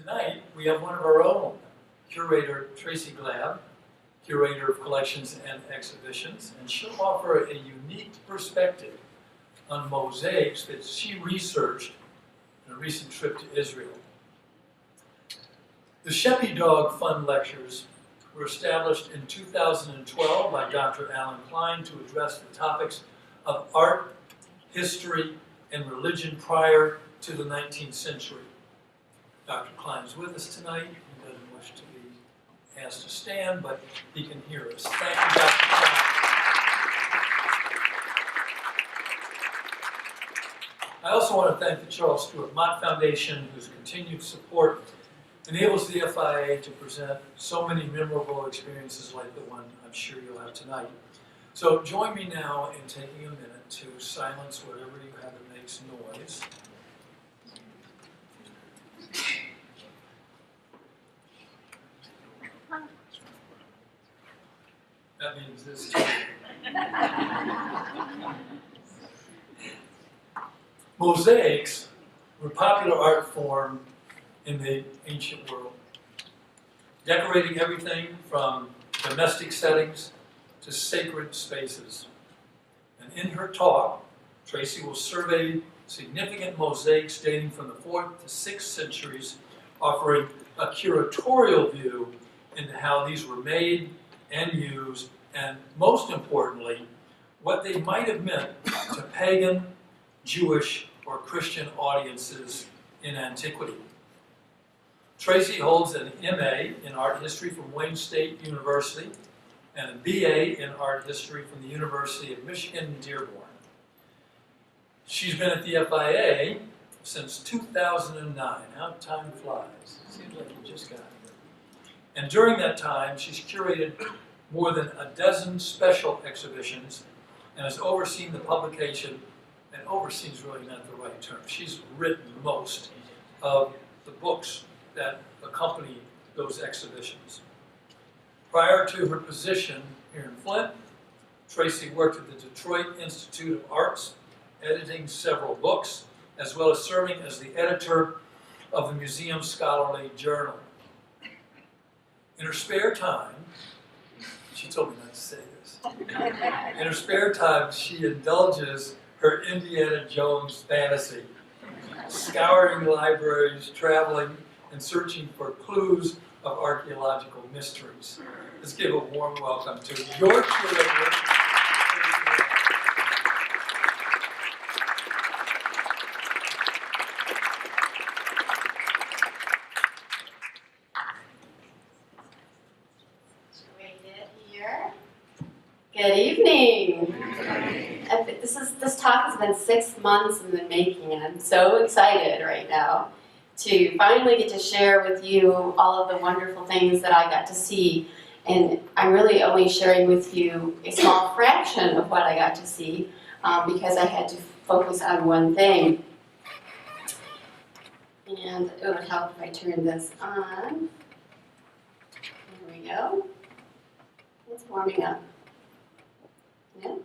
Tonight, we have one of our own, Curator Tracee Glab, Curator of Collections and Exhibitions, and she'll offer a unique perspective on mosaics that she researched in a recent trip to Israel. The Sheppy Dog Fund Lectures were established in 2012 by Dr. Alan Klein to address the topics of art, history, and religion prior to the 19th century. Dr. Klein is with us tonight. He doesn't wish to be asked to stand, but he can hear us. Thank you, Dr. Klein. I also want to thank the Charles Stewart Mott Foundation, whose continued support enables the FIA to present so many memorable experiences like the one I'm sure you'll have tonight. So join me now in taking a minute to silence whatever you have that makes noise. That means this too. Mosaics were a popular art form in the ancient world, decorating everything from domestic settings to sacred spaces. And in her talk, Tracee will survey significant mosaics dating from the 4th to 6th centuries, offering a curatorial view into how these were made and used, and most importantly, what they might have meant to pagan, Jewish, or Christian audiences in antiquity. Tracee holds an MA in art history from Wayne State University and a BA in art history from the University of Michigan, Dearborn. She's been at the FIA since 2009. How time flies. Seems like you just got here. And during that time, she's curated more than a dozen special exhibitions and has overseen the publication, and overseen is really not the right term. She's written most of the books that accompany those exhibitions. Prior to her position here in Flint, Tracee worked at the Detroit Institute of Arts, editing several books, as well as serving as the editor of the Museum Scholarly Journal. In her spare time, she told me not to say this. In her spare time, she indulges her Indiana Jones fantasy, scouring libraries, traveling, and searching for clues of archaeological mysteries. Let's give a warm welcome to your curator. Good evening. This talk has been 6 months in the making, and I'm so excited right now to finally get to share with you all of the wonderful things that I got to see. And I'm really only sharing with you a small fraction of what I got to see because I had to focus on one thing. And it would help if I turn this on. There we go. It's warming up. Yeah.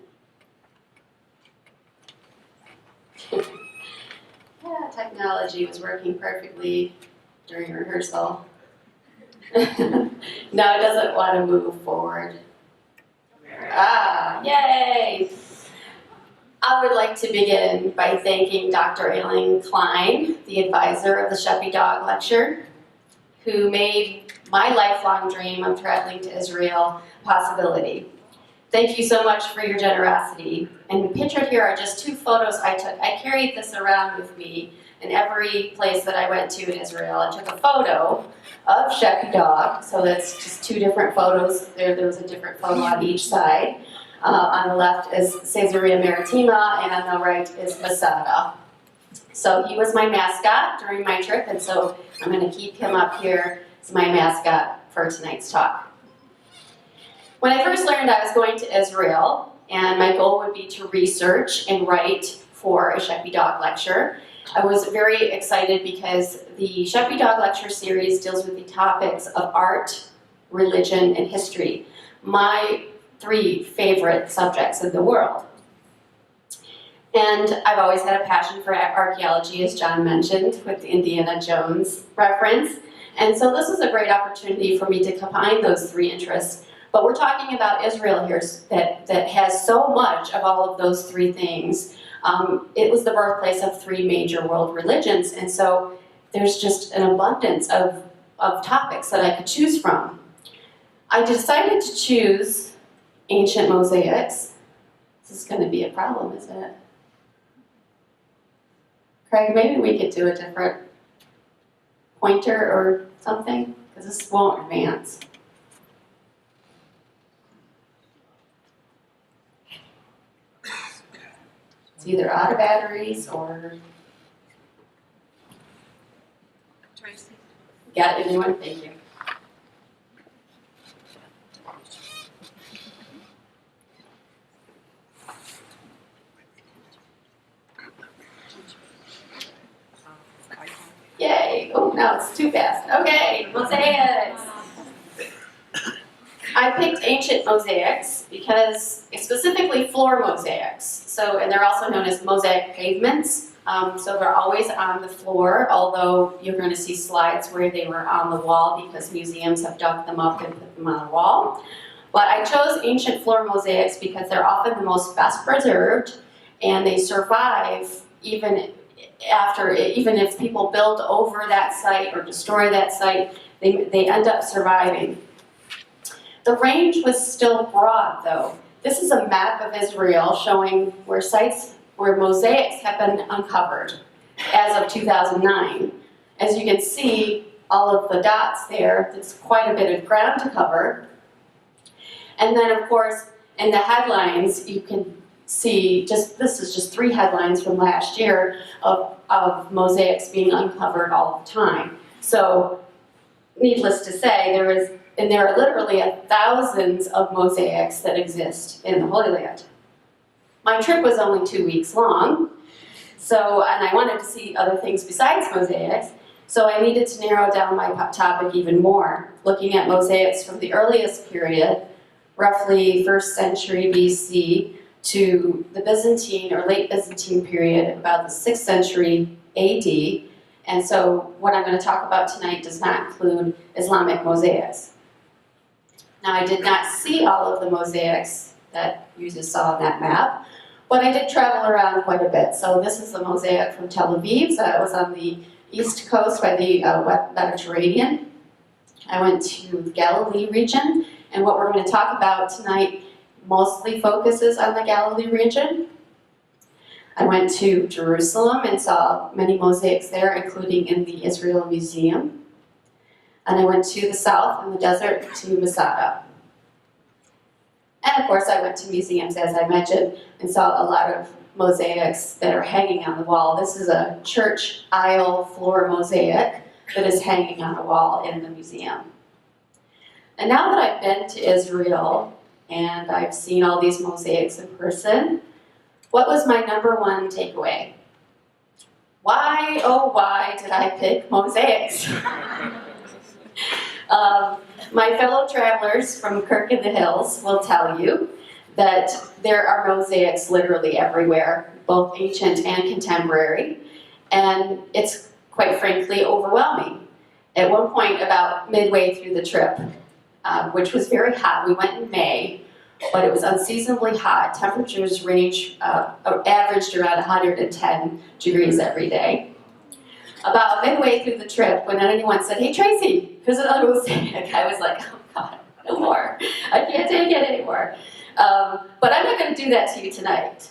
Yeah, technology was working perfectly during rehearsal. Now it doesn't want to move forward. Ah, yay! I would like to begin by thanking Dr. Alan Klein, the advisor of the Sheppy Dog Lecture, who made my lifelong dream of traveling to Israel a possibility. Thank you so much for your generosity. And pictured here are just 2 photos I took. I carried this around with me in every place that I went to in Israel. I took a photo of Sheppy Dog, so that's just 2 different photos. There was a different photo on each side. On the left is Caesarea Maritima, and on the right is Masada. So he was my mascot during my trip, and so I'm going to keep him up here as my mascot for tonight's talk. When I first learned I was going to Israel, and my goal would be to research and write for a Sheppy Dog lecture, I was very excited because the Sheppy Dog Lecture series deals with the topics of art, religion, and history, my 3 favorite subjects in the world. And I've always had a passion for archaeology, as John mentioned, with the Indiana Jones reference. And so this is a great opportunity for me to combine those three interests. But we're talking about Israel here that has so much of all of those three things. It was the birthplace of three major world religions, and so there's just an abundance of topics that I could choose from. I decided to choose ancient mosaics. This is going to be a problem, isn't it? Craig, maybe we could do a different pointer or something, because this won't advance. It's either out of batteries or... Tracee. Got it, anyone? Thank you. Yay! Oh, no, it's too fast. Okay, mosaics. I picked ancient mosaics because, specifically floor mosaics. So, and they're also known as mosaic pavements. So they're always on the floor, although you're going to see slides where they were on the wall because museums have dug them up and put them on the wall. But I chose ancient floor mosaics because they're often the most best preserved, and they survive even if people build over that site or destroy that site, they end up surviving. The range was still broad, though. This is a map of Israel showing where mosaics have been uncovered as of 2009. As you can see, all of the dots there, it's quite a bit of ground to cover. And then, of course, in the headlines, you can see, this is just 3 headlines from last year of mosaics being uncovered all the time. So, needless to say, there are literally thousands of mosaics that exist in the Holy Land. My trip was only 2 weeks long, and I wanted to see other things besides mosaics, so I needed to narrow down my topic even more, looking at mosaics from the earliest period, roughly 1st century BC, to the Byzantine or late Byzantine period, about the 6th century AD, and so what I'm going to talk about tonight does not include Islamic mosaics. Now, I did not see all of the mosaics that you just saw on that map, but I did travel around quite a bit. So this is a mosaic from Tel Aviv. So I was on the east coast by the Mediterranean. I went to the Galilee region, and what we're going to talk about tonight mostly focuses on the Galilee region. I went to Jerusalem and saw many mosaics there, including in the Israel Museum. And I went to the south in the desert to Masada. And of course I went to museums, as I mentioned, and saw a lot of mosaics that are hanging on the wall. This is a church aisle floor mosaic that is hanging on a wall in the museum. And now that I've been to Israel and I've seen all these mosaics in person, what was my number one takeaway? Why, oh why, did I pick mosaics? My fellow travelers from Kirk in the Hills will tell you that there are mosaics literally everywhere, both ancient and contemporary, and it's quite frankly overwhelming. At one point, about midway through the trip, which was very hot, we went in May, but it was unseasonably hot. Temperatures averaged around 110 degrees every day. About midway through the trip, when anyone said, "Hey Tracee, here's another mosaic," I was like, "Oh God, no more. I can't take it anymore." But I'm not going to do that to you tonight.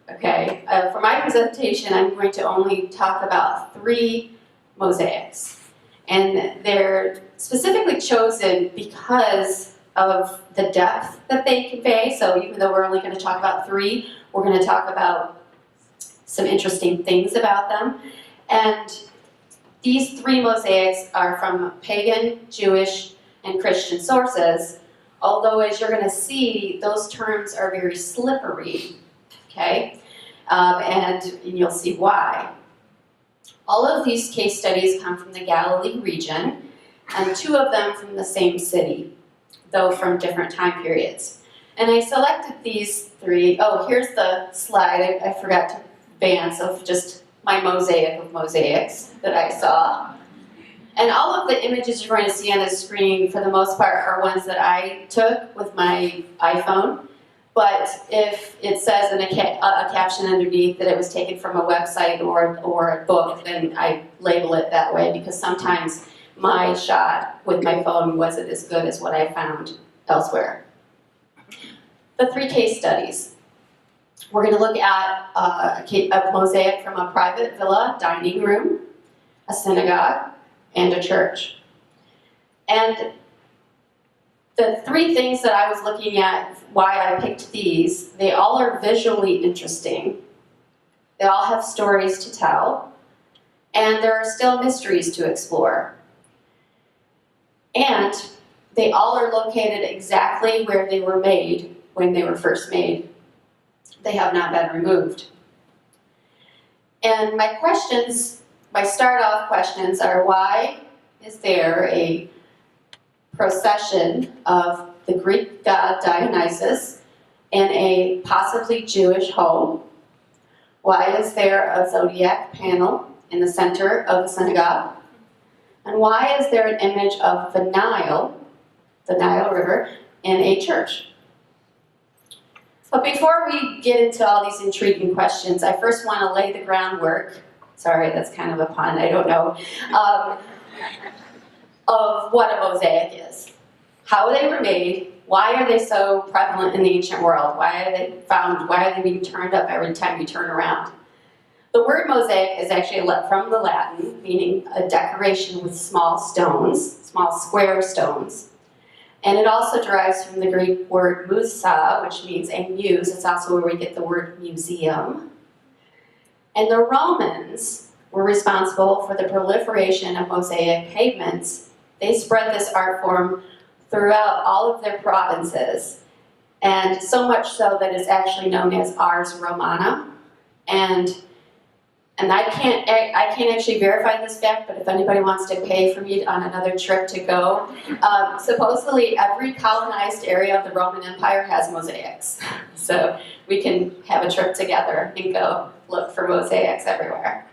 Okay? For my presentation, I'm going to only talk about 3 mosaics, and they're specifically chosen because of the depth that they convey. So even though we're only going to talk about 3, we're going to talk about some interesting things about them. And these 3 mosaics are from pagan, Jewish, and Christian sources, although as you're going to see, those terms are very slippery, okay? And you'll see why. All of these case studies come from the Galilee region, and 2 of them from the same city, though from different time periods. And I selected these 3. Oh, here's the slide. I forgot to advance of just my mosaic of mosaics that I saw. And all of the images you're going to see on the screen, for the most part, are ones that I took with my iPhone. But if it says in a caption underneath that it was taken from a website or a book, then I label it that way, because sometimes my shot with my phone wasn't as good as what I found elsewhere. The 3 case studies. We're going to look at a mosaic from a private villa dining room, a synagogue, and a church. And the 3 things that I was looking at, why I picked these, they all are visually interesting. They all have stories to tell. And there are still mysteries to explore. And they all are located exactly where they were made when they were first made. They have not been removed. And my start-off questions are, why is there a procession of the Greek god Dionysus in a possibly Jewish home? Why is there a zodiac panel in the center of the synagogue? And why is there an image of the Nile River, in a church? But before we get into all these intriguing questions, I first want to lay the groundwork, sorry, that's kind of a pun, I don't know, of what a mosaic is. How they were made, why are they so prevalent in the ancient world? Why are they being turned up every time you turn around? The word mosaic is actually from the Latin, meaning a decoration with small stones, small square stones. And it also derives from the Greek word musa, which means a muse. It's also where we get the word museum. And the Romans were responsible for the proliferation of mosaic pavements. They spread this art form throughout all of their provinces, and so much so that it's actually known as Ars Romana. And I can't actually verify this fact, but if anybody wants to pay for me on another trip to go, supposedly every colonized area of the Roman Empire has mosaics. So we can have a trip together and go look for mosaics everywhere.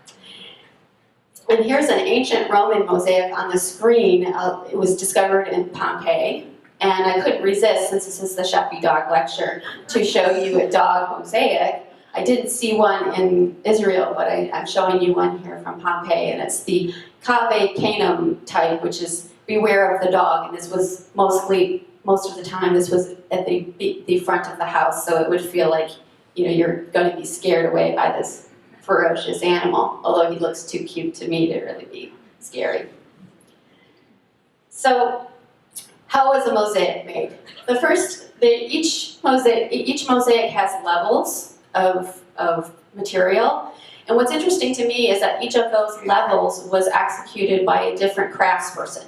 And here's an ancient Roman mosaic on the screen. It was discovered in Pompeii. And I couldn't resist, since this is the Sheppy dog lecture, to show you a dog mosaic. I didn't see one in Israel, but I'm showing you one here from Pompeii, and it's the Cave Canem type, which is beware of the dog. And this was most of the time, this was at the front of the house, so it would feel like, you're going to be scared away by this ferocious animal, although he looks too cute to me to really be scary. So, how was a mosaic made? Each mosaic has levels of material. And what's interesting to me is that each of those levels was executed by a different craftsperson,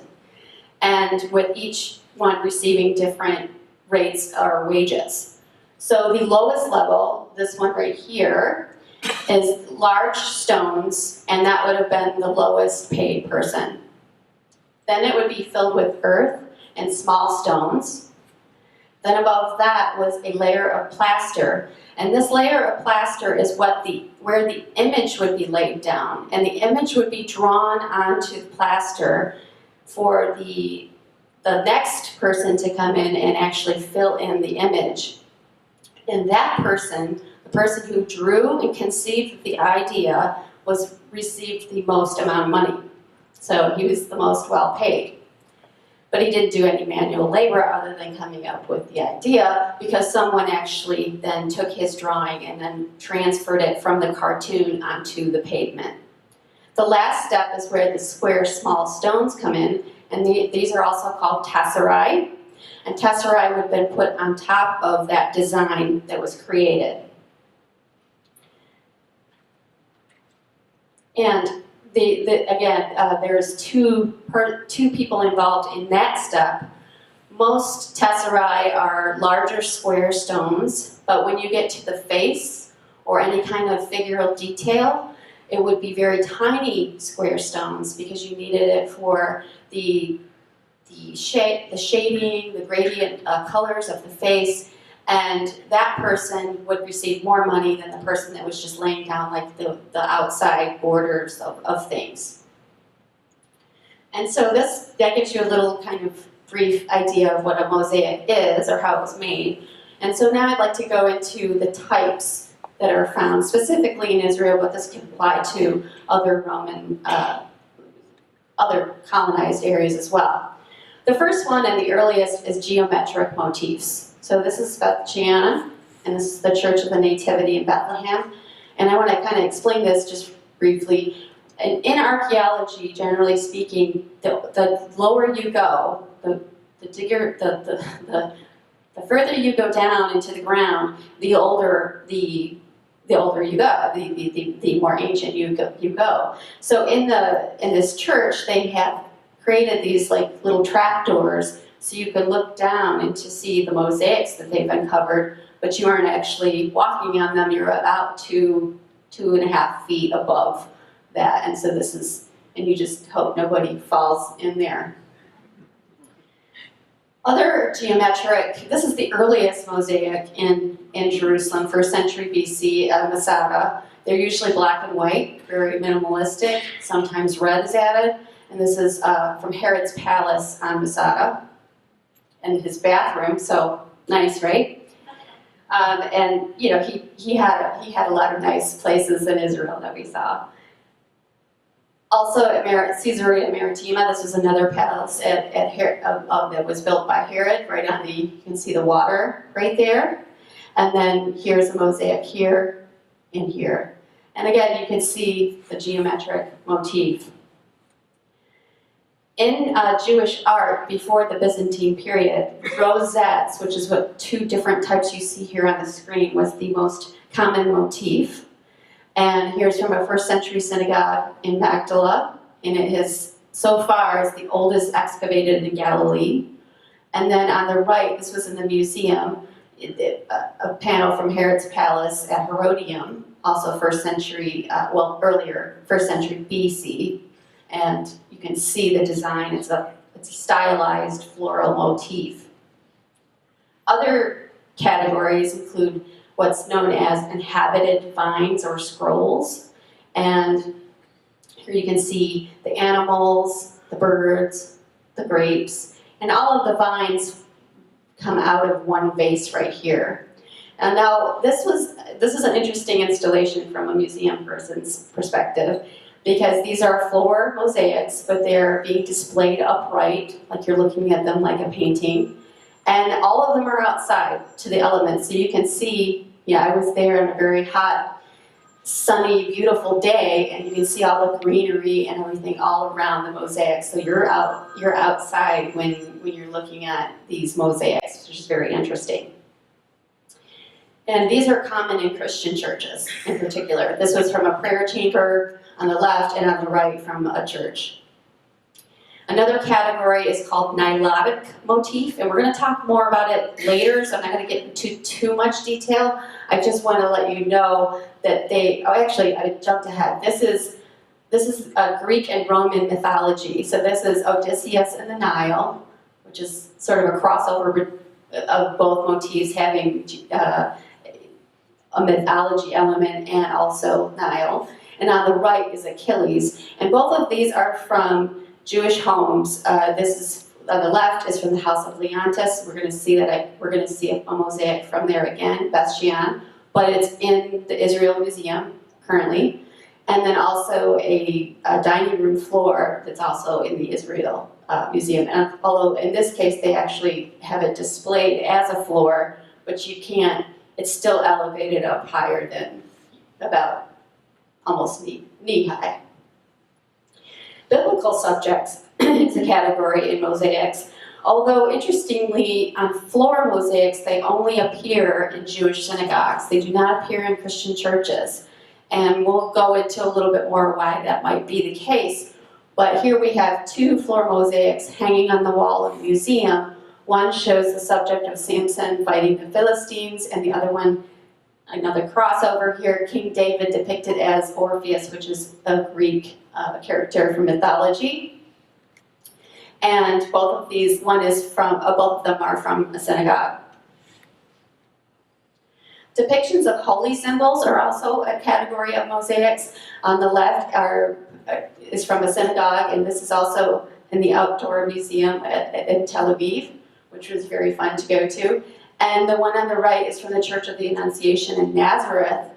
and with each one receiving different rates or wages. So the lowest level, this one right here, is large stones, and that would have been the lowest paid person. Then it would be filled with earth and small stones. Then above that was a layer of plaster. And this layer of plaster is where the image would be laid down. And the image would be drawn onto the plaster for the next person to come in and actually fill in the image. And that person, the person who drew and conceived the idea, received the most amount of money. So he was the most well paid. But he didn't do any manual labor other than coming up with the idea, because someone actually then took his drawing and then transferred it from the cartoon onto the pavement. The last step is where the square small stones come in, and these are also called tesserae. And tesserae would have been put on top of that design that was created. And again, there's two people involved in that step. Most tesserae are larger square stones, but when you get to the face or any kind of figural detail, it would be very tiny square stones, because you needed it for the shading, the gradient colors of the face, And that person would receive more money than the person that was just laying down like the outside borders of things. And so that gives you a little kind of brief idea of what a mosaic is or how it was made. And so now I'd like to go into the types that are found specifically in Israel, but this can apply to other Roman, other colonized areas as well. The first one and the earliest is geometric motifs. So this is Beth Gianna, and this is the Church of the Nativity in Bethlehem. And I want to kind of explain this just briefly. In archaeology, generally speaking, the lower you go, the further you go down into the ground, the older you go, the more ancient you go. So in this church, they have created these like little trapdoors so you could look down and to see the mosaics that they've uncovered, but you aren't actually walking on them. You're about 2.5 feet above that, and so and you just hope nobody falls in there. Other geometric, this is the earliest mosaic in Jerusalem, 1st century BC at Masada. They're usually black and white, very minimalistic, sometimes red is added, and this is from Herod's palace on Masada. And his bathroom, so nice, right? And you know, he had a lot of nice places in Israel that we saw. Also at Caesarea Maritima, this was another palace that was built by Herod. Right on you can see the water right there. And then here's a mosaic here and here. And again, you can see the geometric motif. In Jewish art before the Byzantine period, rosettes, which is what two different types you see here on the screen, was the most common motif. And here's from a 1st century synagogue in Magdala, and it is so far is the oldest excavated in Galilee. And then on the right, this was in the museum, a panel from Herod's palace at Herodium, also 1st century, earlier, 1st century BC. And you can see the design, it's a stylized floral motif. Other categories include what's known as inhabited vines or scrolls. And here you can see the animals, the birds, the grapes, and all of the vines come out of one vase right here. And now this is an interesting installation from a museum person's perspective, because these are floor mosaics, but they're being displayed upright, like you're looking at them like a painting. And all of them are outside to the elements. So you can see, I was there on a very hot, sunny, beautiful day, and you can see all the greenery and everything all around the mosaics. So you're outside when you're looking at these mosaics, which is very interesting. And these are common in Christian churches in particular. This was from a prayer chamber on the left and on the right from a church. Another category is called Nilotic motif, and we're going to talk more about it later, so I'm not going to get into too much detail. I just want to let you know that I jumped ahead. This is Greek and Roman mythology. So this is Odysseus and the Nile, which is sort of a crossover of both motifs having a mythology element and also Nile. And on the right is Achilles. And both of these are from Jewish homes. This is on the left is from the house of Leontis. We're going to see a mosaic from there again, Beth-Shean, but it's in the Israel Museum currently. And then also a dining room floor that's also in the Israel Museum. And although in this case they actually have it displayed as a floor, but you can't, it's still elevated up higher than about almost knee high. Biblical subjects is a category in mosaics, although interestingly on floor mosaics they only appear in Jewish synagogues. They do not appear in Christian churches. And we'll go into a little bit more why that might be the case. But here we have two floor mosaics hanging on the wall of the museum. One shows the subject of Samson fighting the Philistines, and the other one, another crossover here, King David depicted as Orpheus, which is a Greek character from mythology. And both of them are from a synagogue. Depictions of holy symbols are also a category of mosaics. On the left is from a synagogue, and this is also in the outdoor museum in Tel Aviv, which was very fun to go to. And the one on the right is from the Church of the Annunciation in Nazareth.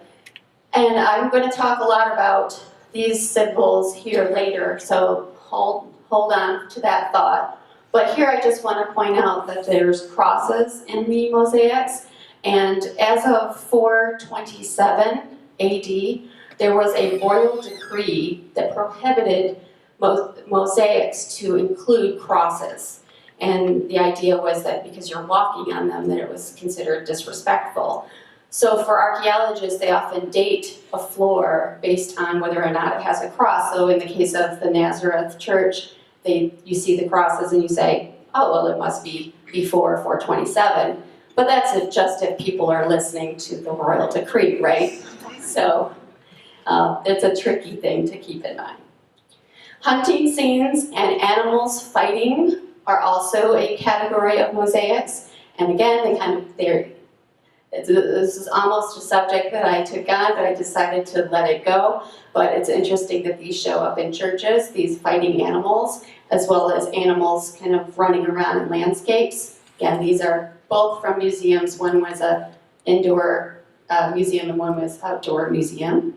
And I'm going to talk a lot about these symbols here later, so hold on to that thought. But here I just want to point out that there's crosses in the mosaics, and as of 427 AD, there was a royal decree that prohibited mosaics to include crosses. And the idea was that because you're walking on them, that it was considered disrespectful. So for archaeologists, they often date a floor based on whether or not it has a cross. So in the case of the Nazareth church, you see the crosses and you say, oh, well, it must be before 427. But that's just if people are listening to the royal decree, right? So it's a tricky thing to keep in mind. Hunting scenes and animals fighting are also a category of mosaics. And again, this is almost a subject that I took on, but I decided to let it go. But it's interesting that these show up in churches, these fighting animals, as well as animals kind of running around in landscapes. Again, these are both from museums. One was an indoor museum and one was outdoor museum.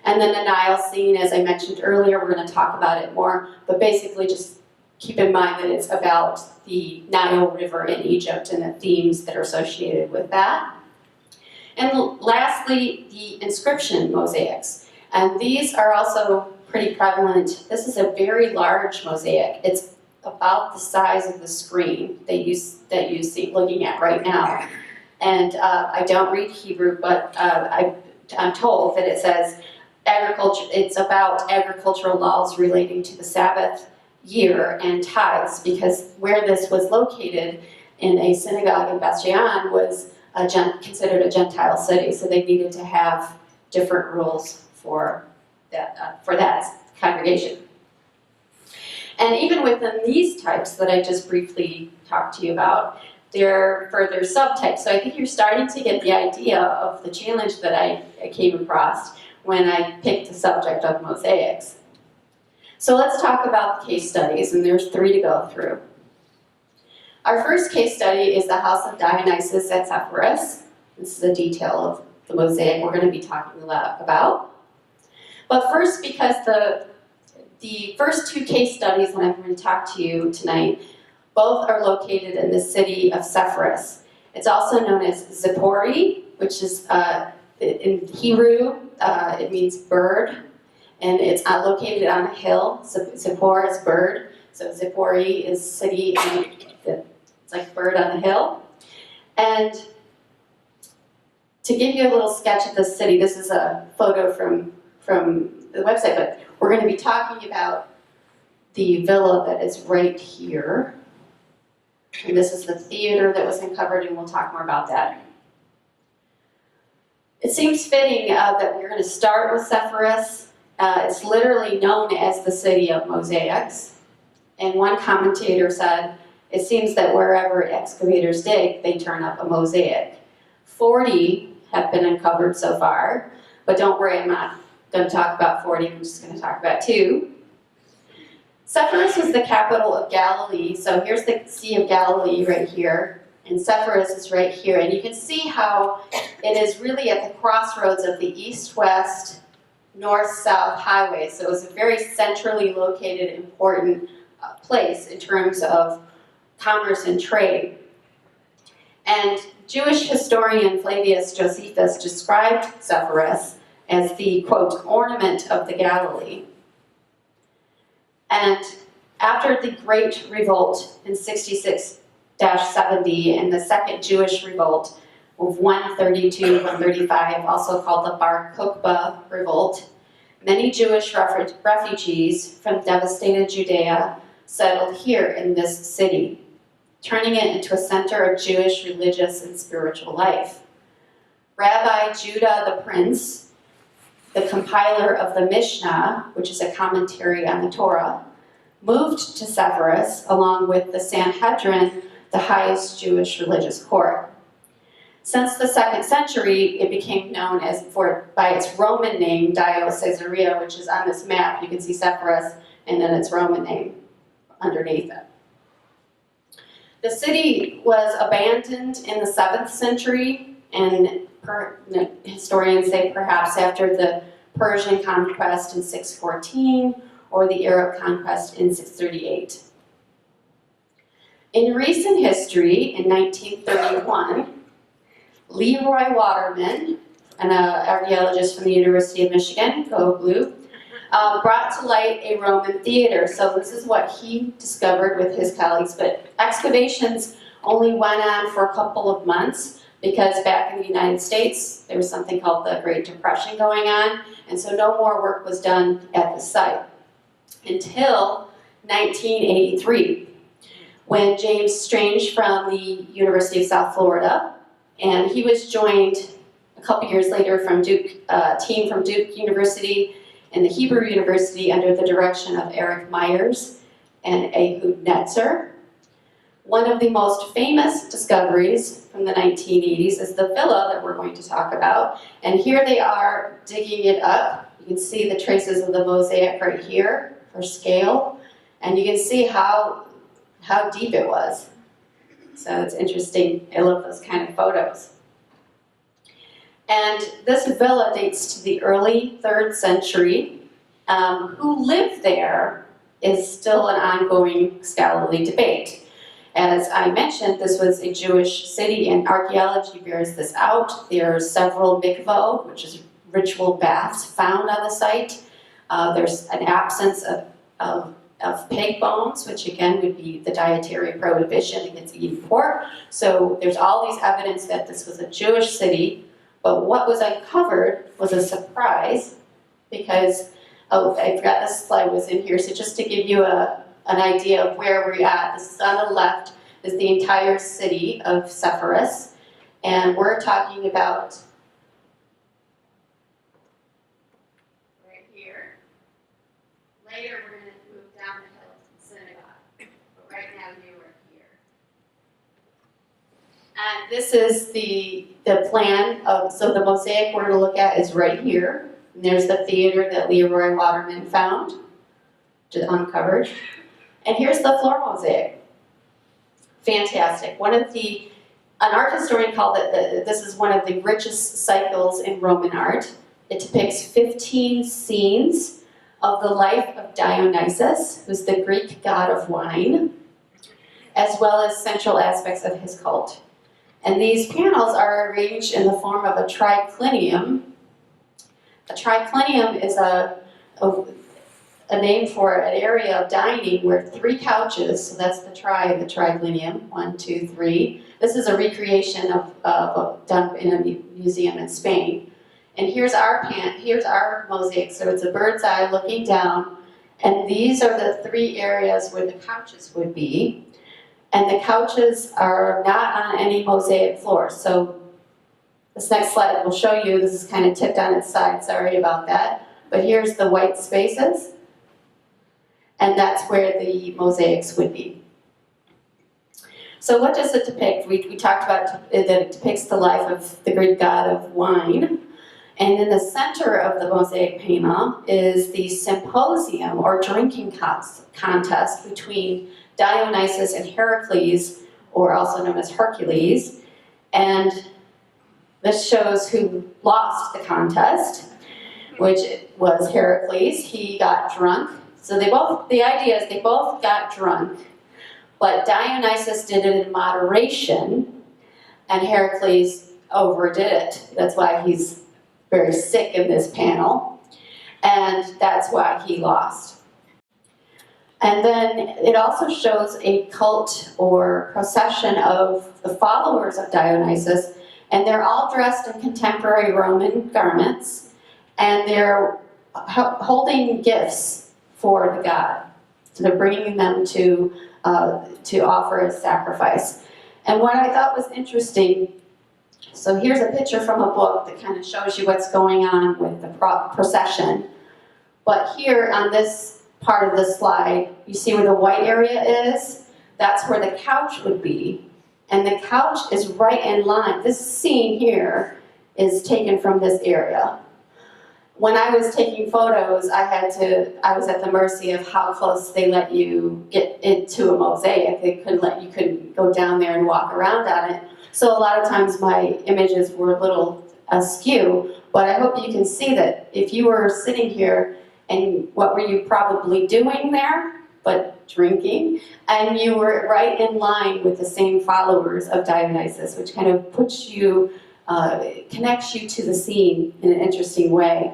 And then the Nile scene, as I mentioned earlier, we're going to talk about it more, but basically just keep in mind that it's about the Nile River in Egypt and the themes that are associated with that. And lastly, the inscription mosaics. And these are also pretty prevalent. This is a very large mosaic. It's about the size of the screen that you see looking at right now. And I don't read Hebrew, but I'm told that it says agriculture. It's about agricultural laws relating to the Sabbath year and tithes, because where this was located in a synagogue in Beth Shean was considered a Gentile city, so they needed to have different rules for that congregation. And even within these types that I just briefly talked to you about, there are further subtypes. So I think you're starting to get the idea of the challenge that I came across when I picked the subject of mosaics. So let's talk about the case studies, and there's 3 to go through. Our first case study is the house of Dionysus at Sepphoris. This is a detail of the mosaic we're going to be talking about. But first, because the first 2 case studies that I'm going to talk to you tonight, both are located in the city of Sepphoris. It's also known as Zippori, which is in Hebrew, it means bird, and it's located on a hill. Zippor is bird, so Zippori is city, and it's like bird on the hill. And to give you a little sketch of the city, this is a photo from the website, but we're going to be talking about the villa that is right here. And this is the theater that was uncovered, and we'll talk more about that. It seems fitting that we're going to start with Sepphoris. It's literally known as the city of mosaics. And one commentator said, it seems that wherever excavators dig, they turn up a mosaic. 40 have been uncovered so far, but don't worry, I'm not going to talk about 40, I'm just going to talk about 2. Sepphoris was the capital of Galilee, so here's the Sea of Galilee right here, and Sepphoris is right here, and you can see how it is really at the crossroads of the east-west, north-south highway, so it was a very centrally located, important place in terms of commerce and trade. And Jewish historian Flavius Josephus described Sepphoris as the, quote, ornament of the Galilee. And after the Great Revolt in 66-70 and the Second Jewish Revolt of 132-135, also called the Bar Kokhba Revolt, many Jewish refugees from devastated Judea settled here in this city, turning it into a center of Jewish religious and spiritual life. Rabbi Judah the Prince, the compiler of the Mishnah, which is a commentary on the Torah, moved to Sepphoris along with the Sanhedrin, the highest Jewish religious court. Since the 2nd century, it became known by its Roman name, Dio Caesarea, which is on this map. You can see Sepphoris, and then its Roman name underneath it. The city was abandoned in the 7th century, and historians say perhaps after the Persian conquest in 614 or the Arab conquest in 638. In recent history, in 1931, Leroy Waterman, an archaeologist from the University of Michigan, go blue, brought to light a Roman theater. So this is what he discovered with his colleagues, but excavations only went on for a couple of months because back in the United States, there was something called the Great Depression going on, and so no more work was done at the site until 1983, when James Strange from the University of South Florida, and he was joined a couple years later from team from Duke University and the Hebrew University under the direction of Eric Myers and Ehud Netzer. One of the most famous discoveries from the 1980s is the villa that we're going to talk about. And here they are digging it up. You can see the traces of the mosaic right here for scale. And you can see how deep it was. So it's interesting. I love those kind of photos. And this villa dates to the early 3rd century. Who lived there is still an ongoing scholarly debate. As I mentioned, this was a Jewish city, and archaeology bears this out. There are several mikvah, which is ritual baths, found on the site. There's an absence of pig bones, which again would be the dietary prohibition against eating pork. So there's all these evidence that this was a Jewish city, but what was uncovered was a surprise because, I forgot this slide was in here, so just to give you an idea of where we're at, this is on the left, is the entire city of Sepphoris, and we're talking about right here. Later we're going to move down the hill to the synagogue, but right now you are here. And this is the plan of, so the mosaic we're going to look at is right here. And there's the theater that Leroy Waterman found, just uncovered. And here's the floor mosaic. Fantastic. An art historian called it, this is one of the richest cycles in Roman art. It depicts 15 scenes of the life of Dionysus, who's the Greek god of wine, as well as central aspects of his cult. And these panels are arranged in the form of a triclinium. A triclinium is a name for an area of dining where 3 couches, so that's the triclinium, 1, 2, 3. This is a recreation done in a museum in Spain. And here's our mosaic, so it's a bird's eye looking down, and these are the 3 areas where the couches would be. And the couches are not on any mosaic floor. So this next slide will show you, this is kind of tipped on its side, sorry about that. But here's the white spaces, and that's where the mosaics would be. So what does it depict? We talked about that it depicts the life of the Greek god of wine. And in the center of the mosaic panel is the symposium or drinking contest between Dionysus and Heracles, or also known as Hercules. And this shows who lost the contest, which was Heracles. He got drunk. So the idea is they both got drunk, but Dionysus did it in moderation, and Heracles overdid it. That's why he's very sick in this panel, and that's why he lost. And then it also shows a cult or procession of the followers of Dionysus, and they're all dressed in contemporary Roman garments, and they're holding gifts for the god. So they're bringing them to offer as sacrifice. And what I thought was interesting, so here's a picture from a book that kind of shows you what's going on with the procession. But here on this part of the slide, you see where the white area is? That's where the couch would be. And the couch is right in line. This scene here is taken from this area. When I was taking photos, I was at the mercy of how close they let you get into a mosaic. You couldn't go down there and walk around on it. So a lot of times my images were a little askew, but I hope you can see that if you were sitting here and what were you probably doing there, but drinking, and you were right in line with the same followers of Dionysus, which kind of puts you, connects you to the scene in an interesting way.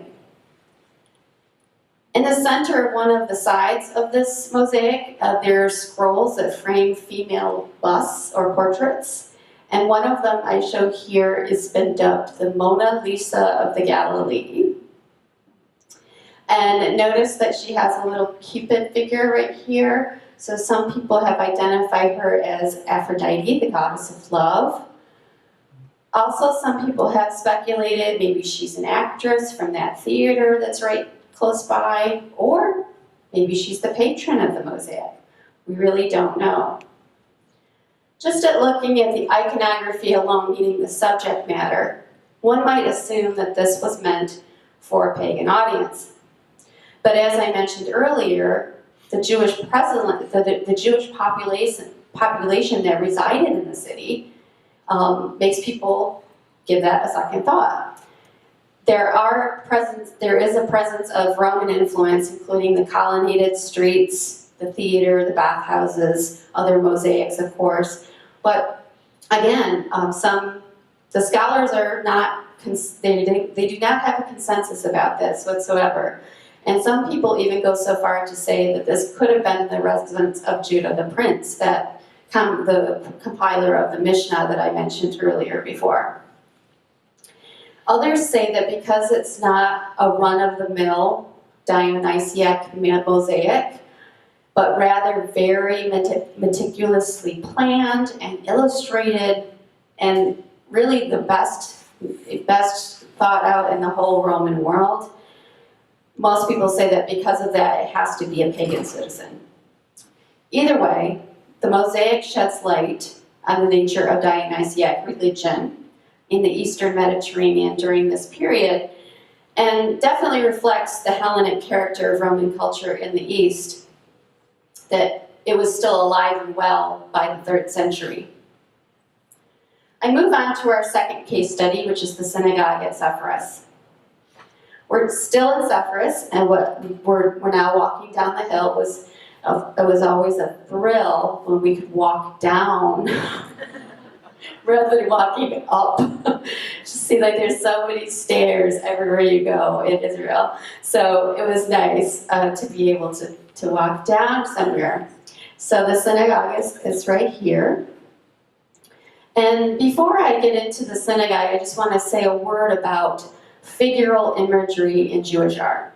In the center of one of the sides of this mosaic, there are scrolls that frame female busts or portraits. And one of them I show here has been dubbed the Mona Lisa of the Galilee. And notice that she has a little Cupid figure right here. So some people have identified her as Aphrodite, the goddess of love. Also, some people have speculated maybe she's an actress from that theater that's right close by, or maybe she's the patron of the mosaic. We really don't know. Just at looking at the iconography alone, meaning the subject matter, one might assume that this was meant for a pagan audience. But as I mentioned earlier, the Jewish population that resided in the city makes people give that a second thought. There is a presence of Roman influence, including the colonnaded streets, the theater, the bathhouses, other mosaics, of course. But again, the scholars are not, they do not have a consensus about this whatsoever. And some people even go so far to say that this could have been the residence of Judah the prince, the compiler of the Mishnah that I mentioned earlier before. Others say that because it's not a run-of-the-mill Dionysiac mosaic, but rather very meticulously planned and illustrated, and really the best thought out in the whole Roman world, most people say that because of that, it has to be a pagan citizen. Either way, the mosaic sheds light on the nature of Dionysiac religion in the Eastern Mediterranean during this period, and definitely reflects the Hellenic character of Roman culture in the East, that it was still alive and well by the 3rd century. I move on to our second case study, which is the synagogue at Sepphoris. We're still in Sepphoris, and we're now walking down the hill. It was always a thrill when we could walk down rather than walking up. Just seems like there's so many stairs everywhere you go in Israel. So it was nice to be able to walk down somewhere. So the synagogue is right here. And before I get into the synagogue, I just want to say a word about figural imagery in Jewish art.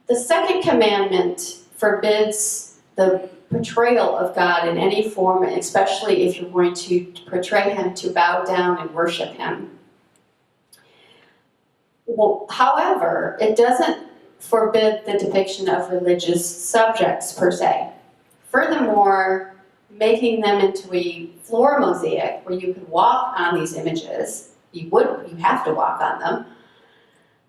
The second commandment forbids the portrayal of God in any form, especially if you're going to portray him to bow down and worship him. Well, however, it doesn't forbid the depiction of religious subjects per se. Furthermore, making them into a floor mosaic where you could walk on these images, you have to walk on them,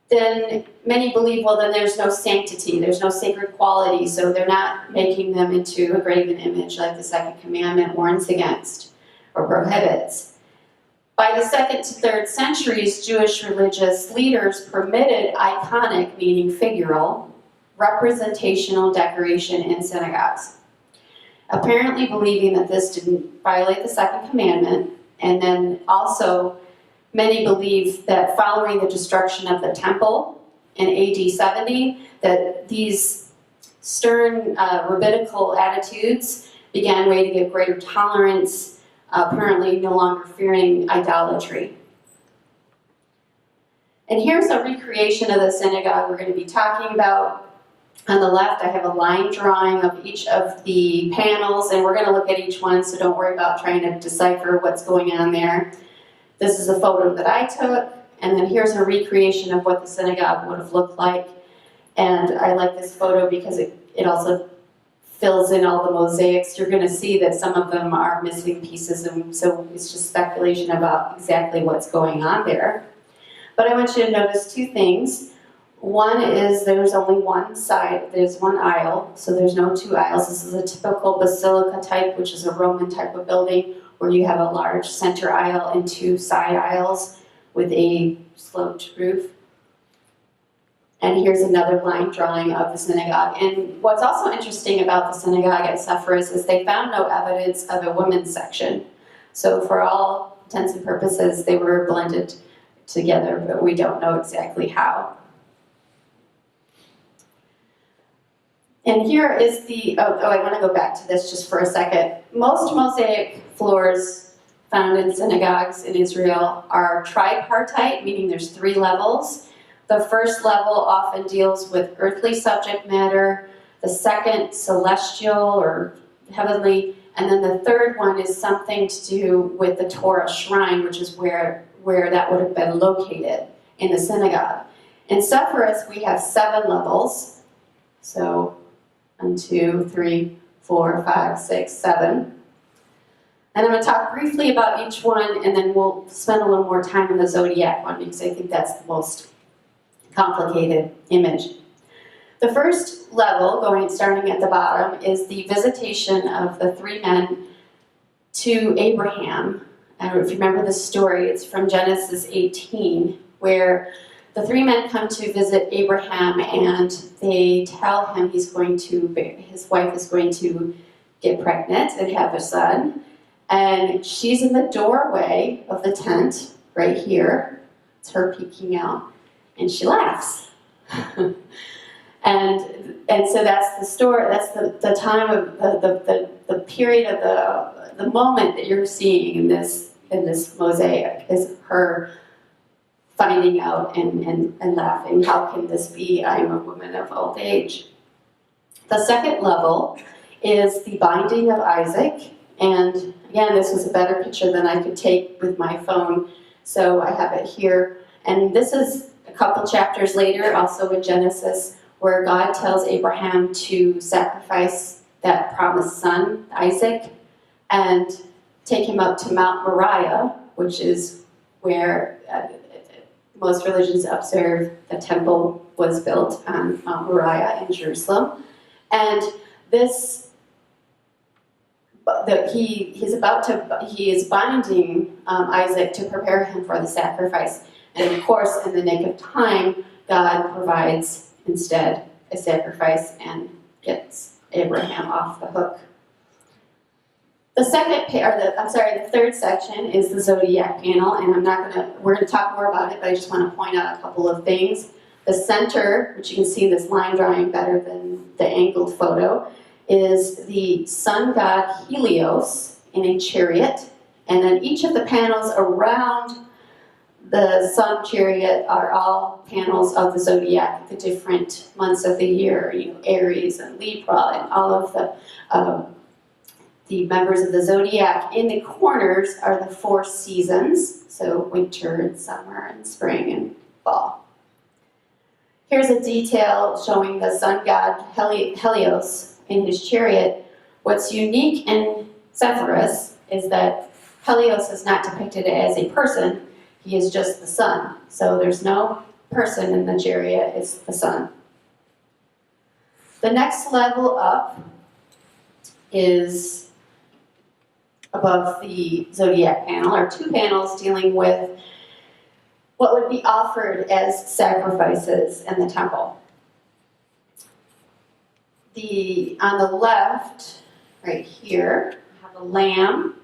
then many believe, well, then there's no sanctity, there's no sacred quality, so they're not making them into a graven image like the second commandment warns against or prohibits. By the 2nd to 3rd centuries, Jewish religious leaders permitted iconic, meaning figural, representational decoration in synagogues, apparently believing that this didn't violate the second commandment. And then also many believe that following the destruction of the temple in AD 70, that these stern rabbinical attitudes began waging a greater tolerance, apparently no longer fearing idolatry. And here's a recreation of the synagogue we're going to be talking about. On the left, I have a line drawing of each of the panels, and we're going to look at each one, so don't worry about trying to decipher what's going on there. This is a photo that I took, and then here's a recreation of what the synagogue would have looked like. And I like this photo because it also fills in all the mosaics, you're going to see that some of them are missing pieces, and so it's just speculation about exactly what's going on there. But I want you to notice two things. One is there's only one side, there's one aisle, so there's no two aisles. This is a typical basilica type, which is a Roman type of building, where you have a large center aisle and two side aisles with a sloped roof. And here's another line drawing of the synagogue. And what's also interesting about the synagogue at Sepphoris is they found no evidence of a women's section. So for all intents and purposes, they were blended together, but we don't know exactly how. And here is the, I want to go back to this just for a second. Most mosaic floors found in synagogues in Israel are tripartite, meaning there's 3 levels. The first level often deals with earthly subject matter, the second celestial or heavenly, and then the third one is something to do with the Torah shrine, which is where that would have been located in the synagogue. In Sepphoris, we have 7 levels. So 1, 2, 3, 4, 5, 6, 7. And I'm going to talk briefly about each one, and then we'll spend a little more time on the zodiac one because I think that's the most complicated image. The first level, starting at the bottom, is the visitation of the 3 men to Abraham. And if you remember the story, it's from Genesis 18, where the 3 men come to visit Abraham and they tell him his wife is going to get pregnant and have a son. And she's in the doorway of the tent, right here. It's her peeking out. And she laughs. and so that's the story, that's the time of the period of the moment that you're seeing in this mosaic is her finding out and laughing. How can this be? I am a woman of old age. The second level is the binding of Isaac. And again, this was a better picture than I could take with my phone, so I have it here. And this is a couple chapters later, also in Genesis, where God tells Abraham to sacrifice that promised son, Isaac, and take him up to Mount Moriah, which is where most religions observe the temple was built on Mount Moriah in Jerusalem. And this, he is binding Isaac to prepare him for the sacrifice. And of course, in the nick of time, God provides instead a sacrifice and gets Abraham off the hook. The third section is the zodiac panel, and we're gonna talk more about it, but I just want to point out a couple of things. The center, which you can see this line drawing better than the angled photo, is the sun god Helios in a chariot, and then each of the panels around the sun chariot are all panels of the zodiac, the different months of the year, Aries and Libra, and all of the members of the zodiac. In the corners are the 4 seasons, so winter and summer and spring and fall. Here's a detail showing the sun god Helios in his chariot. What's unique in Sepphoris is that Helios is not depicted as a person. He is just the sun. So there's no person in the chariot, it's the sun. The next level up is above the zodiac panel, are 2 panels dealing with what would be offered as sacrifices in the temple. On the left, right here, I have a lamb,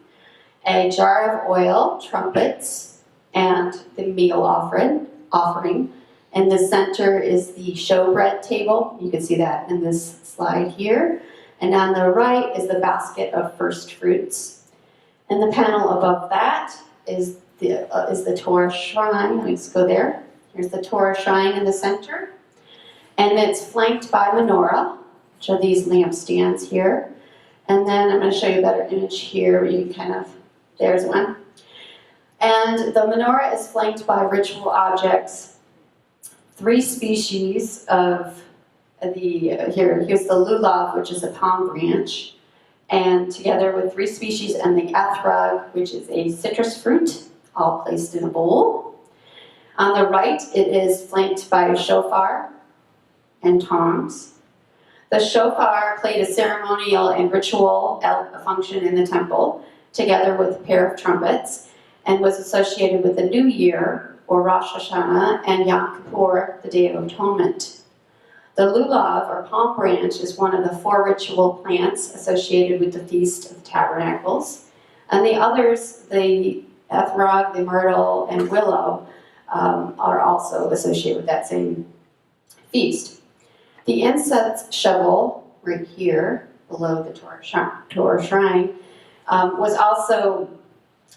a jar of oil, trumpets, and the meal offering. In the center is the showbread table. You can see that in this slide here. And on the right is the basket of first fruits. And the panel above that is the Torah shrine. Let me just go there. Here's the Torah shrine in the center. And it's flanked by menorah, which are these lampstands here. And then I'm going to show you a better image here where you can there's one. And the menorah is flanked by ritual objects, 3 species of here's the lulav, which is a palm branch, and together with 3 species, and the ethrog, which is a citrus fruit, all placed in a bowl. On the right, it is flanked by a shofar and tongs. The shofar played a ceremonial and ritual function in the temple, together with a pair of trumpets, and was associated with the New Year, or Rosh Hashanah, and Yom Kippur, the Day of Atonement. The lulav, or palm branch, is one of the 4 ritual plants associated with the Feast of Tabernacles. And the others, the ethrog, the myrtle, and willow, are also associated with that same feast. The incense shovel, right here, below the Torah shrine, was also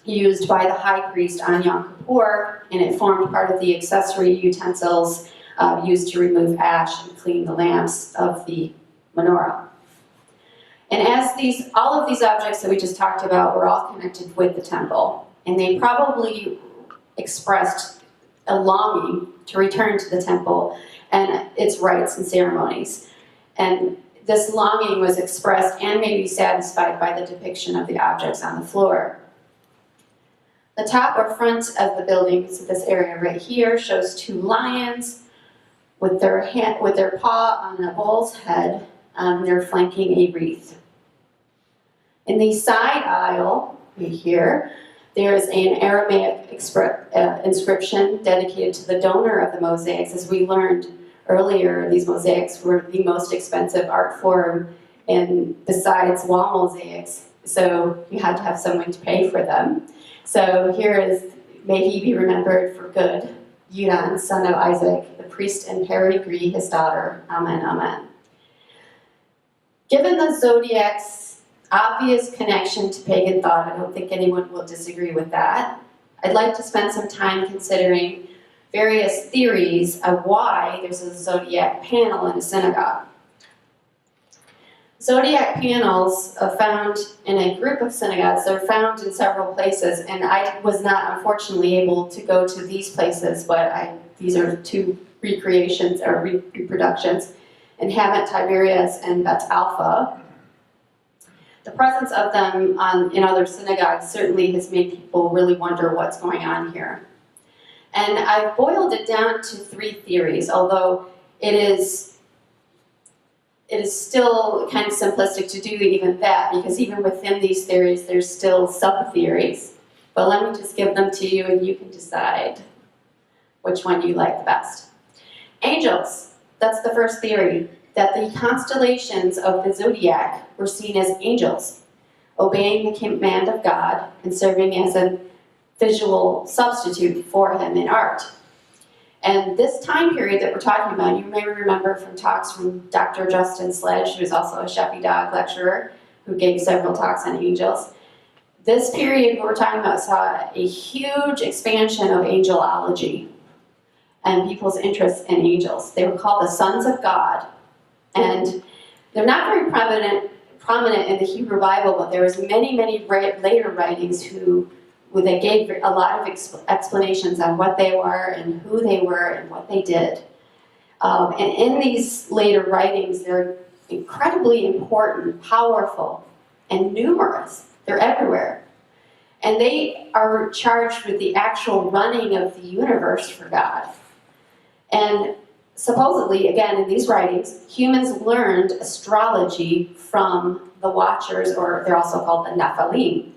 used by the high priest on Yom Kippur, and it formed part of the accessory utensils used to remove ash and clean the lamps of the menorah. And as all of these objects that we just talked about were all connected with the temple, and they probably expressed a longing to return to the temple and its rites and ceremonies. And this longing was expressed and may be satisfied by the depiction of the objects on the floor. The top or front of the building, so this area right here, shows 2 lions with their paw on a bull's head. They're flanking a wreath. In the side aisle, right here, there is an Aramaic inscription dedicated to the donor of the mosaics. As we learned earlier, these mosaics were the most expensive art form besides wall mosaics, so you had to have someone to pay for them. So here is, may he be remembered for good, Yudan, son of Isaac, the priest, and Perigee, his daughter. Amen, amen. Given the zodiac's obvious connection to pagan thought, I don't think anyone will disagree with that. I'd like to spend some time considering various theories of why there's a zodiac panel in a synagogue. Zodiac panels are found in a group of synagogues. They're found in several places, and I was not, unfortunately, able to go to these places, but these are 2 recreations or reproductions in Hammett, Tiberias, and Bet Alpha. The presence of them in other synagogues certainly has made people really wonder what's going on here. And I've boiled it down to 3 theories, although it is still kind of simplistic to do even that, because even within these theories, there's still sub-theories. But let me just give them to you, and you can decide which one you like the best. Angels. That's the first theory, that the constellations of the zodiac were seen as angels, obeying the command of God and serving as a visual substitute for him in art. And this time period that we're talking about, you may remember from talks from Dr. Justin Sledge, who's also a Sheppy dog lecturer, who gave several talks on angels. This period we're talking about saw a huge expansion of angelology and people's interest in angels. They were called the sons of God. And they're not very prominent in the Hebrew Bible, but there was many later writings they gave a lot of explanations on what they were and who they were and what they did. And in these later writings, they're incredibly important, powerful, and numerous. They're everywhere. And they are charged with the actual running of the universe for God. And supposedly, again, in these writings, humans learned astrology from the Watchers, or they're also called the Nephilim.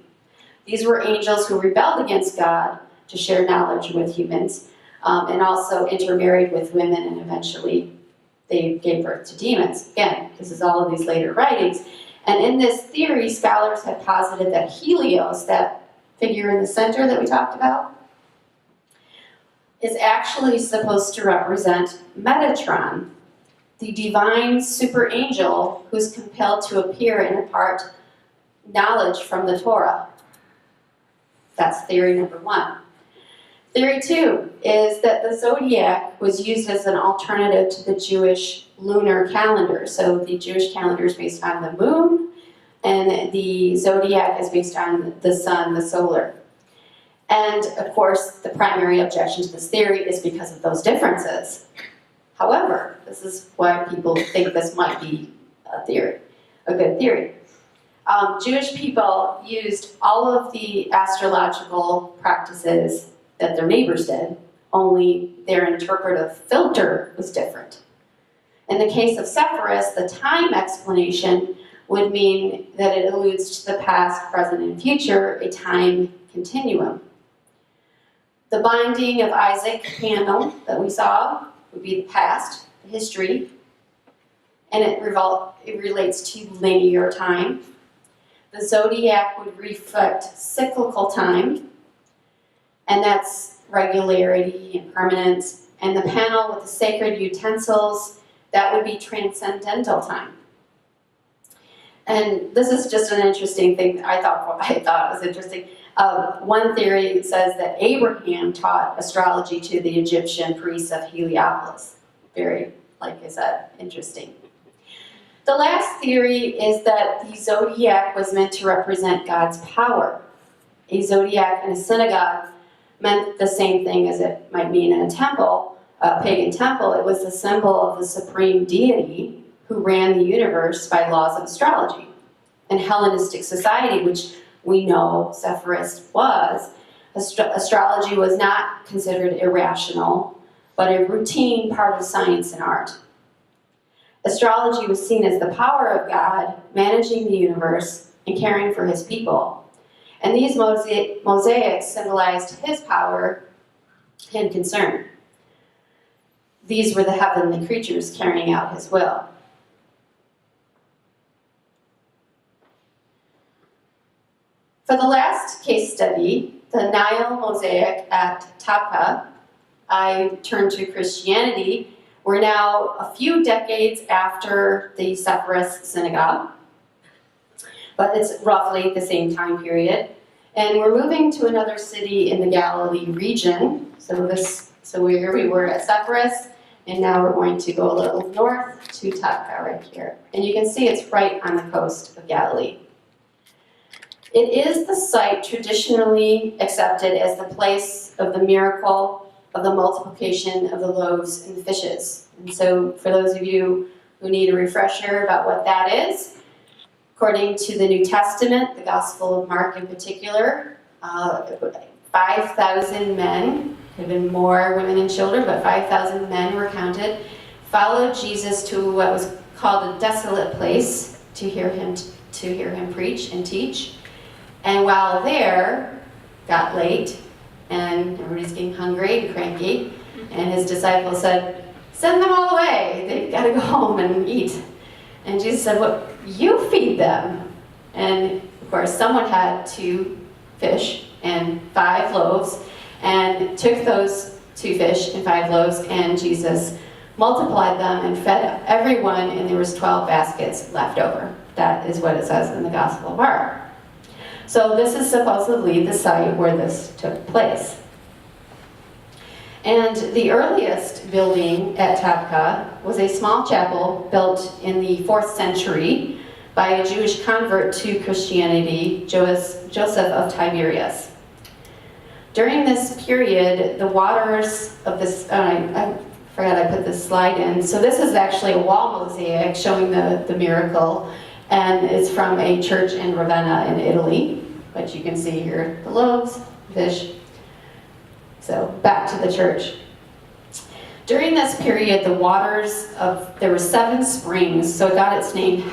These were angels who rebelled against God to share knowledge with humans, and also intermarried with women, and eventually they gave birth to demons. Again, this is all of these later writings. And in this theory, scholars have posited that Helios, that figure in the center that we talked about, is actually supposed to represent Metatron, the divine super angel who's compelled to appear and impart knowledge from the Torah. That's theory number 1. Theory 2 is that the zodiac was used as an alternative to the Jewish lunar calendar. So the Jewish calendar is based on the moon, and the zodiac is based on the sun, the solar. And of course, the primary objection to this theory is because of those differences. However, this is why people think this might be a good theory. Jewish people used all of the astrological practices that their neighbors did, only their interpretive filter was different. In the case of Sepphoris, the time explanation would mean that it alludes to the past, present, and future, a time continuum. The binding of Isaac candle that we saw would be the past, the history, and it relates to linear time. The zodiac would reflect cyclical time, and that's regularity and permanence. And the panel with the sacred utensils, that would be transcendental time. And this is just an interesting thing I thought was interesting. One theory says that Abraham taught astrology to the Egyptian priests of Heliopolis. Very, like I said, interesting. The last theory is that the zodiac was meant to represent God's power. A zodiac in a synagogue meant the same thing as it might mean in a temple, a pagan temple. It was the symbol of the supreme deity who ran the universe by laws of astrology. In Hellenistic society, which we know Sepphoris was, astrology was not considered irrational, but a routine part of science and art. Astrology was seen as the power of God managing the universe and caring for his people. And these mosaics symbolized his power and concern. These were the heavenly creatures carrying out his will. For the last case study, the Nile mosaic at Tabqa, I turned to Christianity. We're now a few decades after the Sepphoris synagogue, but it's roughly the same time period. And we're moving to another city in the Galilee region. So here we were at Sepphoris, and now we're going to go a little north to Tabqa right here. And you can see it's right on the coast of Galilee. It is the site traditionally accepted as the place of the miracle of the multiplication of the loaves and the fishes. And so for those of you who need a refresher about what that is, according to the New Testament, the Gospel of Mark in particular, 5,000 men, could have been more women and children, but 5,000 men were counted, followed Jesus to what was called a desolate place to hear him preach and teach. And while there, got late, and everybody's getting hungry and cranky, and his disciples said, "Send them all away, they've got to go home and eat." And Jesus said, "Well, you feed them." And of course, someone had 2 fish and 5 loaves, and took those 2 fish and 5 loaves, and Jesus multiplied them and fed everyone, and there was 12 baskets left over. That is what it says in the Gospel of Mark. So this is supposedly the site where this took place. And the earliest building at Tabqa was a small chapel built in the 4th century by a Jewish convert to Christianity, Joseph of Tiberias. During this period, the waters of this, I forgot I put this slide in. So this is actually a wall mosaic showing the miracle, and it's from a church in Ravenna in Italy. But you can see here the loaves, fish. So back to the church. During this period, there were 7 springs, so it got its name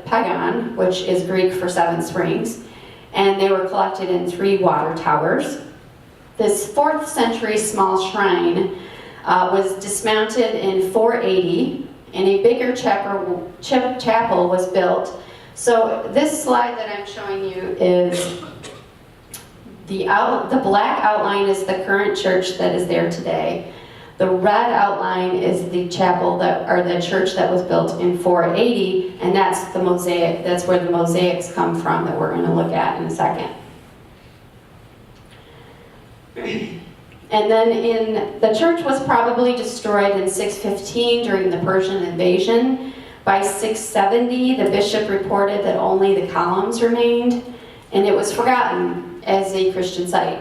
pagan, which is Greek for 7 springs, and they were collected in 3 water towers. This 4th century small shrine was dismounted in 480, and a bigger chapel was built. So this slide that I'm showing you is the black outline is the current church that is there today. The red outline is the chapel the church that was built in 480, and that's the mosaic. That's where the mosaics come from that we're going to look at in a second. And then the church was probably destroyed in 615 during the Persian invasion. By 670, the bishop reported that only the columns remained, and it was forgotten as a Christian site.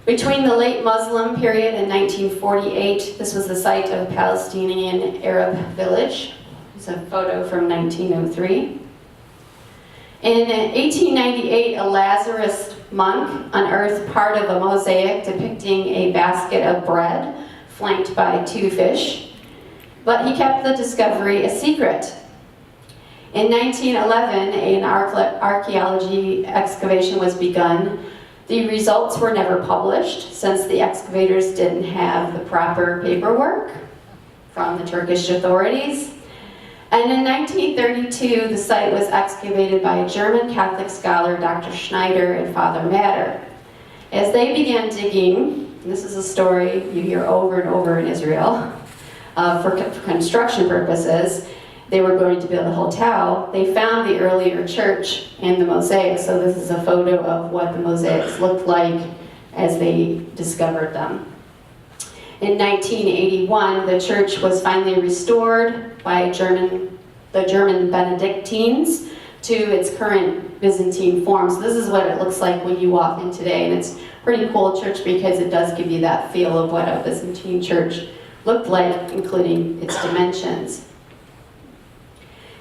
Between the late Muslim period and 1948, this was the site of a Palestinian Arab village. It's a photo from 1903. In 1898, a Lazarus monk unearthed part of a mosaic depicting a basket of bread flanked by 2 fish, but he kept the discovery a secret. In 1911, an archaeology excavation was begun. The results were never published since the excavators didn't have the proper paperwork from the Turkish authorities. And in 1932, the site was excavated by a German Catholic scholar, Dr. Schneider and Father Matter. As they began digging, and this is a story you hear over and over in Israel, for construction purposes, they were going to build a hotel. They found the earlier church and the mosaics, so this is a photo of what the mosaics looked like as they discovered them. In 1981, the church was finally restored by the German Benedictines to its current Byzantine form. So this is what it looks like when you walk in today, and it's a pretty cool church because it does give you that feel of what a Byzantine church looked like, including its dimensions.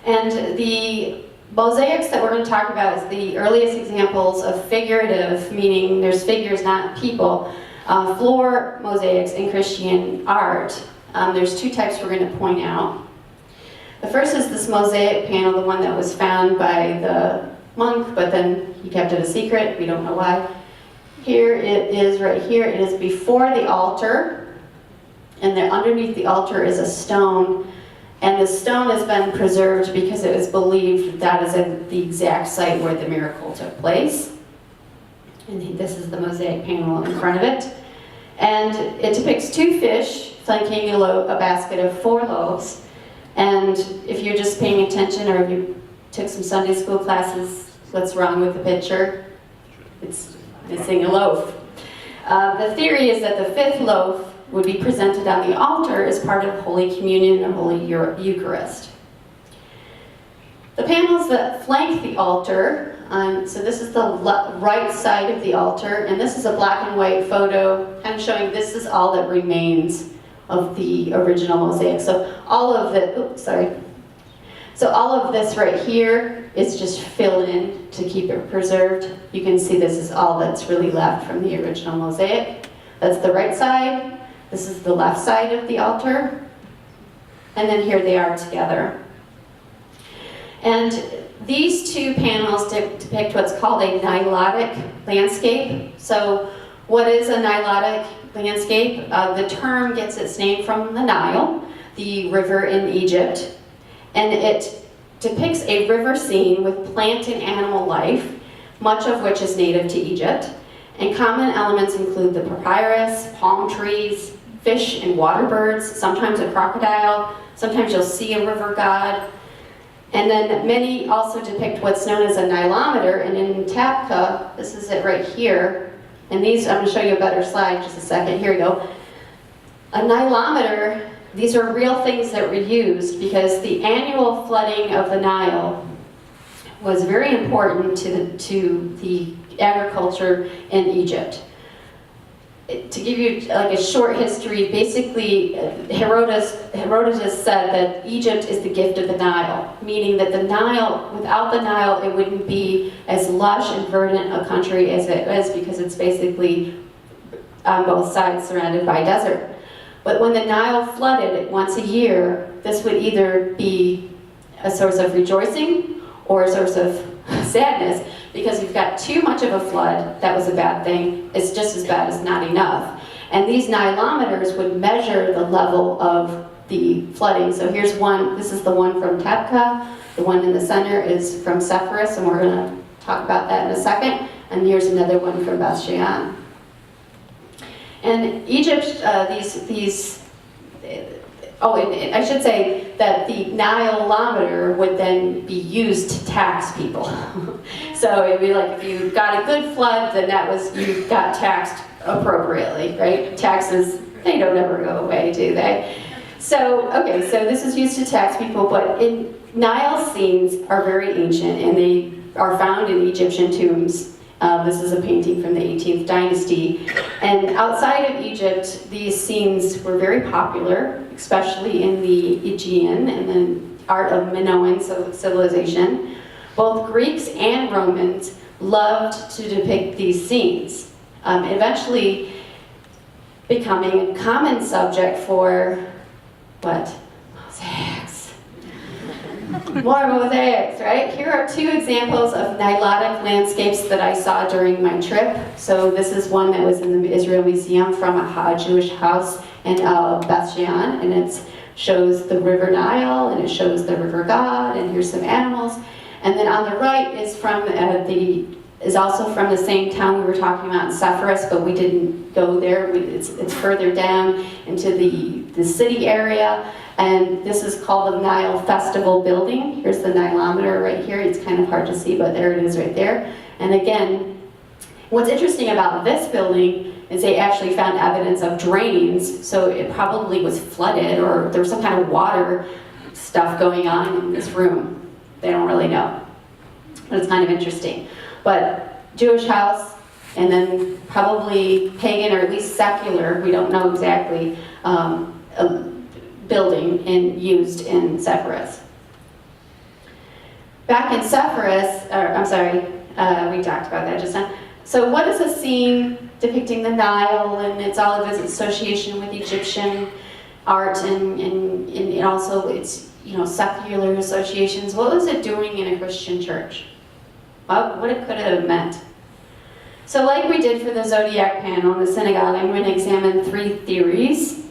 And the mosaics that we're going to talk about is the earliest examples of figurative, meaning there's figures, not people, floor mosaics in Christian art. There's 2 types we're going to point out. The first is this mosaic panel, the one that was found by the monk, but then he kept it a secret. We don't know why. Here it is right here. It is before the altar, and there underneath the altar is a stone. And the stone has been preserved because it was believed that is the exact site where the miracle took place. And this is the mosaic panel in front of it. And it depicts 2 fish flanking a basket of 4 loaves. And if you're just paying attention, or if you took some Sunday school classes, what's wrong with the picture? It's missing a loaf. The theory is that the 5th loaf would be presented on the altar as part of Holy Communion or Holy Eucharist. The panels that flank the altar, so this is the right side of the altar, and this is a black and white photo kind of showing this is all that remains of the original mosaic. So all of this right here is just filled in to keep it preserved. You can see this is all that's really left from the original mosaic. That's the right side. This is the left side of the altar. And then here they are together. And these 2 panels depict what's called a Nilotic landscape. So what is a Nilotic landscape? The term gets its name from the Nile, the river in Egypt. And it depicts a river scene with plant and animal life, much of which is native to Egypt. And common elements include the papyrus, palm trees, fish and water birds, sometimes a crocodile, sometimes you'll see a river god. And then many also depict what's known as a nilometer, and in Tapka, this is it right here, and these, I'm going to show you a better slide in just a second, here we go. A nilometer, these are real things that were used because the annual flooding of the Nile was very important to the agriculture in Egypt. To give you like a short history, basically Herodotus said that Egypt is the gift of the Nile, meaning that the Nile, without the Nile, it wouldn't be as lush and verdant a country as it is because it's basically on both sides surrounded by desert. But when the Nile flooded once a year, this would either be a source of rejoicing or a source of sadness, because you've got too much of a flood, that was a bad thing. It's just as bad as not enough. And these nilometers would measure the level of the flooding. So here's one, this is the one from Tapka. The one in the center is from Sepphoris, and we're going to talk about that in a second. And here's another one from Beth Shean. And Egypt, and I should say that the Nilometer would then be used to tax people. So it'd be like if you got a good flood, then you got taxed appropriately, right? Taxes, they don't ever go away, do they? So this is used to tax people, but Nile scenes are very ancient, and they are found in Egyptian tombs. This is a painting from the 18th dynasty. And outside of Egypt, these scenes were very popular, especially in the Aegean and the art of Minoan civilization. Both Greeks and Romans loved to depict these scenes, eventually becoming a common subject for, what? Mosaics. More mosaics, right? Here are two examples of Nilotic landscapes that I saw during my trip. So this is one that was in the Israel Museum from a Jewish house in Beth Shean, and it shows the River Nile, and it shows the River God, and here's some animals. And then on the right is from is also from the same town we were talking about in Sepphoris, but we didn't go there. It's further down into the city area, and this is called the Nile Festival Building. Here's the Nilometer right here. It's kind of hard to see, but there it is right there. And again, what's interesting about this building is they actually found evidence of drains, so it probably was flooded, or there was some kind of water stuff going on in this room. They don't really know, but it's kind of interesting. But Jewish house, and then probably pagan, or at least secular, we don't know exactly, a building used in Sepphoris. Back in Sepphoris, we talked about that just now. So what is a scene depicting the Nile and it's all of its association with Egyptian art and also its secular associations? What was it doing in a Christian church? What it could have meant. So like we did for the zodiac panel in the synagogue, I'm going to examine three theories.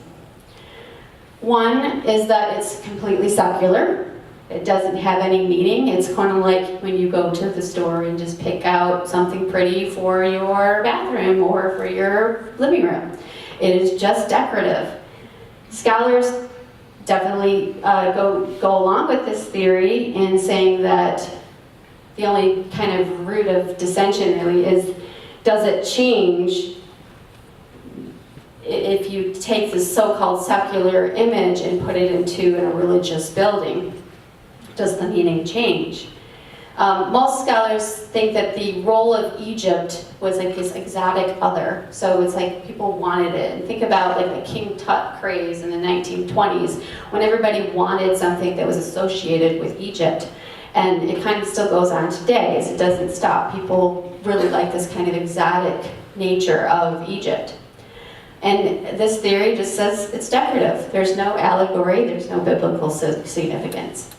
One is that it's completely secular. It doesn't have any meaning. It's kind of like when you go to the store and just pick out something pretty for your bathroom or for your living room. It is just decorative. Scholars definitely go along with this theory in saying that the only kind of root of dissension really is, does it change if you take this so-called secular image and put it into a religious building? Does the meaning change? Most scholars think that the role of Egypt was like this exotic other. So it's like people wanted it. And think about like the King Tut craze in the 1920s, when everybody wanted something that was associated with Egypt. And it kind of still goes on today, so it doesn't stop. People really like this kind of exotic nature of Egypt. And this theory just says it's decorative. There's no allegory, there's no biblical significance.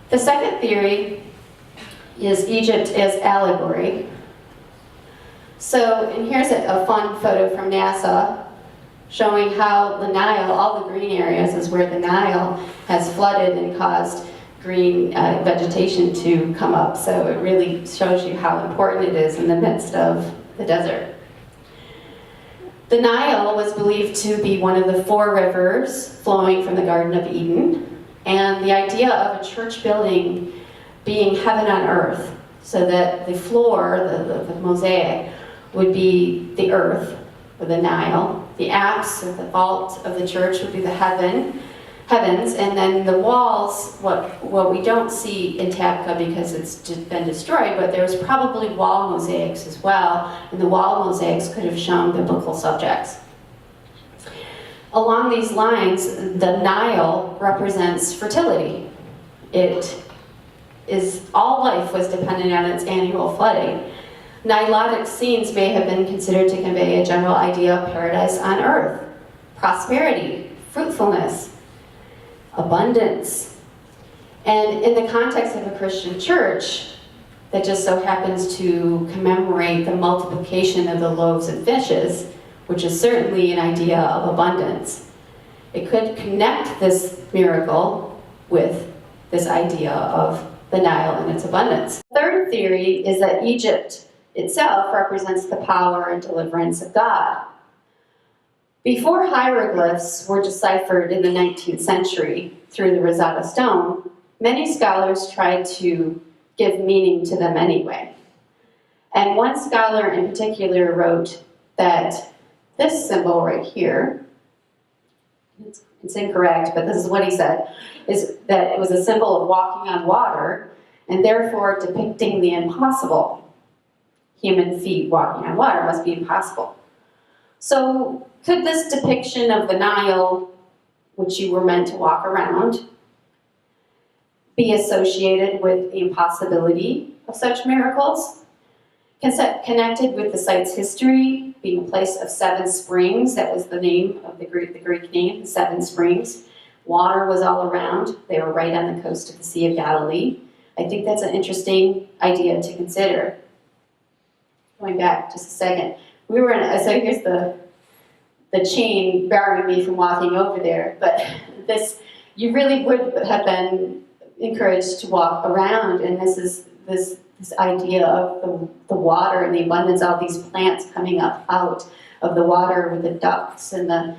The second theory is Egypt as allegory. So, and here's a fun photo from NASA showing how the Nile, all the green areas, is where the Nile has flooded and caused green vegetation to come up. So it really shows you how important it is in the midst of the desert. The Nile was believed to be one of the 4 rivers flowing from the Garden of Eden. And the idea of a church building being heaven on earth, so that the floor, the mosaic, would be the earth, or the Nile. The apse, or the vault of the church, would be the heavens, and then the walls, what we don't see in Tabqa because it's been destroyed, but there's probably wall mosaics as well, and the wall mosaics could have shown biblical subjects. Along these lines, the Nile represents fertility. All life was dependent on its annual flooding. Nilotic scenes may have been considered to convey a general idea of paradise on earth, prosperity, fruitfulness, abundance. And in the context of a Christian church that just so happens to commemorate the multiplication of the loaves and fishes, which is certainly an idea of abundance, it could connect this miracle with this idea of the Nile and its abundance. The third theory is that Egypt itself represents the power and deliverance of God. Before hieroglyphs were deciphered in the 19th century through the Rosetta Stone, many scholars tried to give meaning to them anyway. And one scholar in particular wrote that this symbol right here, it's incorrect, but this is what he said, is that it was a symbol of walking on water and therefore depicting the impossible. human feet walking on water. It must be impossible. So could this depiction of the Nile, which you were meant to walk around, be associated with the impossibility of such miracles? Connected with the site's history, being a place of 7 springs, that was the name of the Greek name, 7 springs. Water was all around. They were right on the coast of the Sea of Galilee. I think that's an interesting idea to consider. Going back just a second. We were in, so here's the chain barring me from walking over there, but you really would have been encouraged to walk around, and this is this idea of the water and the abundance, all these plants coming up out of the water with the ducks and the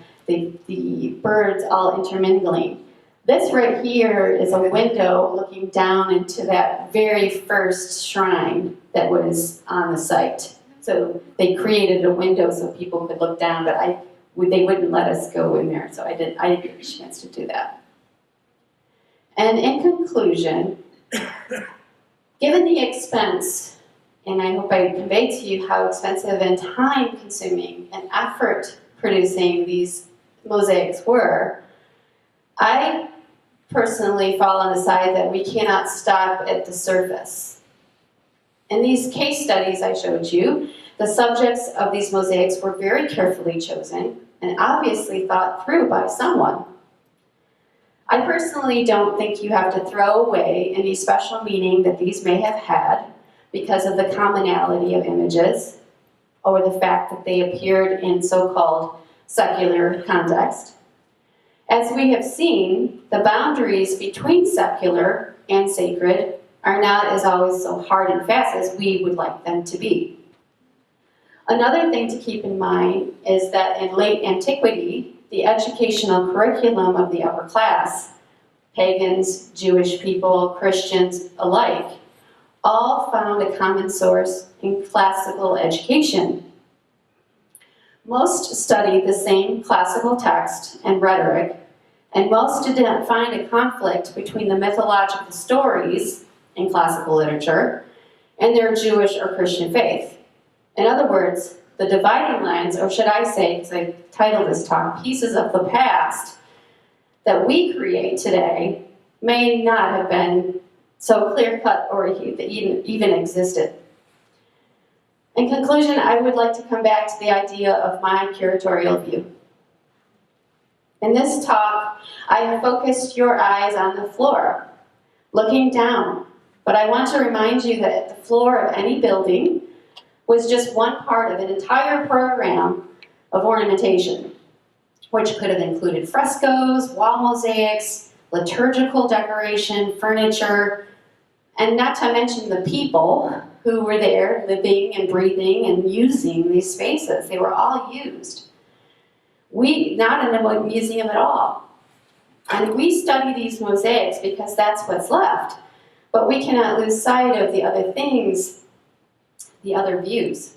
birds all intermingling. This right here is a window looking down into that very first shrine that was on the site. So they created a window so people could look down, but they wouldn't let us go in there, so I didn't get a chance to do that. And in conclusion, given the expense, and I hope I conveyed to you how expensive and time-consuming and effort-producing these mosaics were, I personally fall on the side that we cannot stop at the surface. In these case studies I showed you, the subjects of these mosaics were very carefully chosen and obviously thought through by someone. I personally don't think you have to throw away any special meaning that these may have had because of the commonality of images or the fact that they appeared in so-called secular context. As we have seen, the boundaries between secular and sacred are not as always so hard and fast as we would like them to be. Another thing to keep in mind is that in late antiquity, the educational curriculum of the upper class, pagans, Jewish people, Christians alike, all found a common source in classical education. Most studied the same classical text and rhetoric, and most did not find a conflict between the mythological stories in classical literature and their Jewish or Christian faith. In other words, the dividing lines, or should I say, because I titled this talk, Pieces of the Past, that we create today may not have been so clear-cut or even existed. In conclusion, I would like to come back to the idea of my curatorial view. In this talk, I have focused your eyes on the floor, looking down, but I want to remind you that the floor of any building was just one part of an entire program of ornamentation, which could have included frescoes, wall mosaics, liturgical decoration, furniture, and not to mention the people who were there living and breathing and using these spaces. They were all used. Not in a museum at all. And we study these mosaics because that's what's left. But we cannot lose sight of the other things, the other views.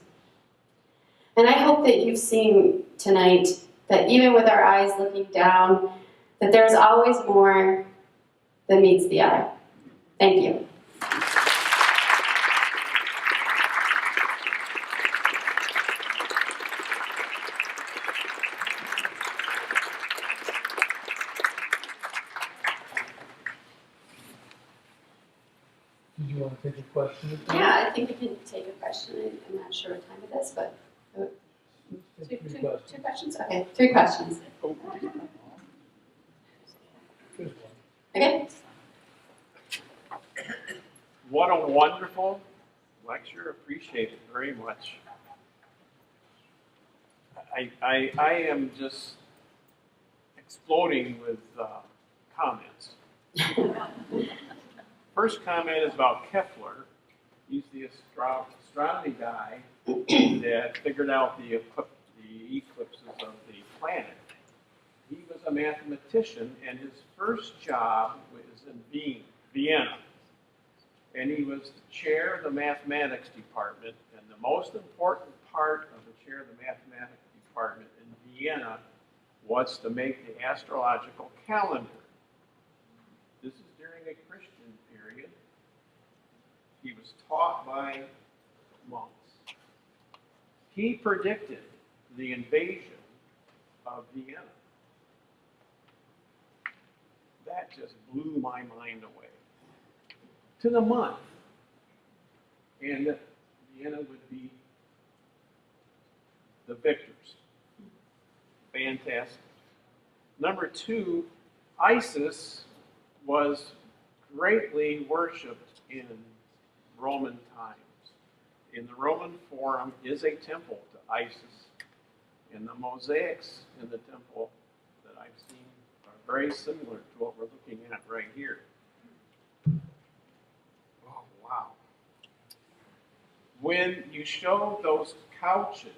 And I hope that you've seen tonight that even with our eyes looking down, that there's always more than meets the eye. Thank you. Did you want to take a question? Yeah, I think we can take a question. I'm not sure what time it is, but two questions? Okay, 3 questions. Okay. What a wonderful lecture. Appreciate it very much. I am just exploding with comments. First comment is about Kepler. He's the astronomy guy that figured out the eclipses of the planet. He was a mathematician, and his first job was in Vienna. And he was the chair of the mathematics department, and the most important part of the chair of the mathematics department in Vienna was to make the astrological calendar. This is during a Christian period. He was taught by monks. he predicted the invasion of Vienna. That just blew my mind away. To the month. And that Vienna would be the victors. Fantastic. Number two, Isis was greatly worshipped in Roman times. In the Roman Forum is a temple to Isis. And the mosaics in the temple that I've seen are very similar to what we're looking at right here. Oh, wow. When you show those couches,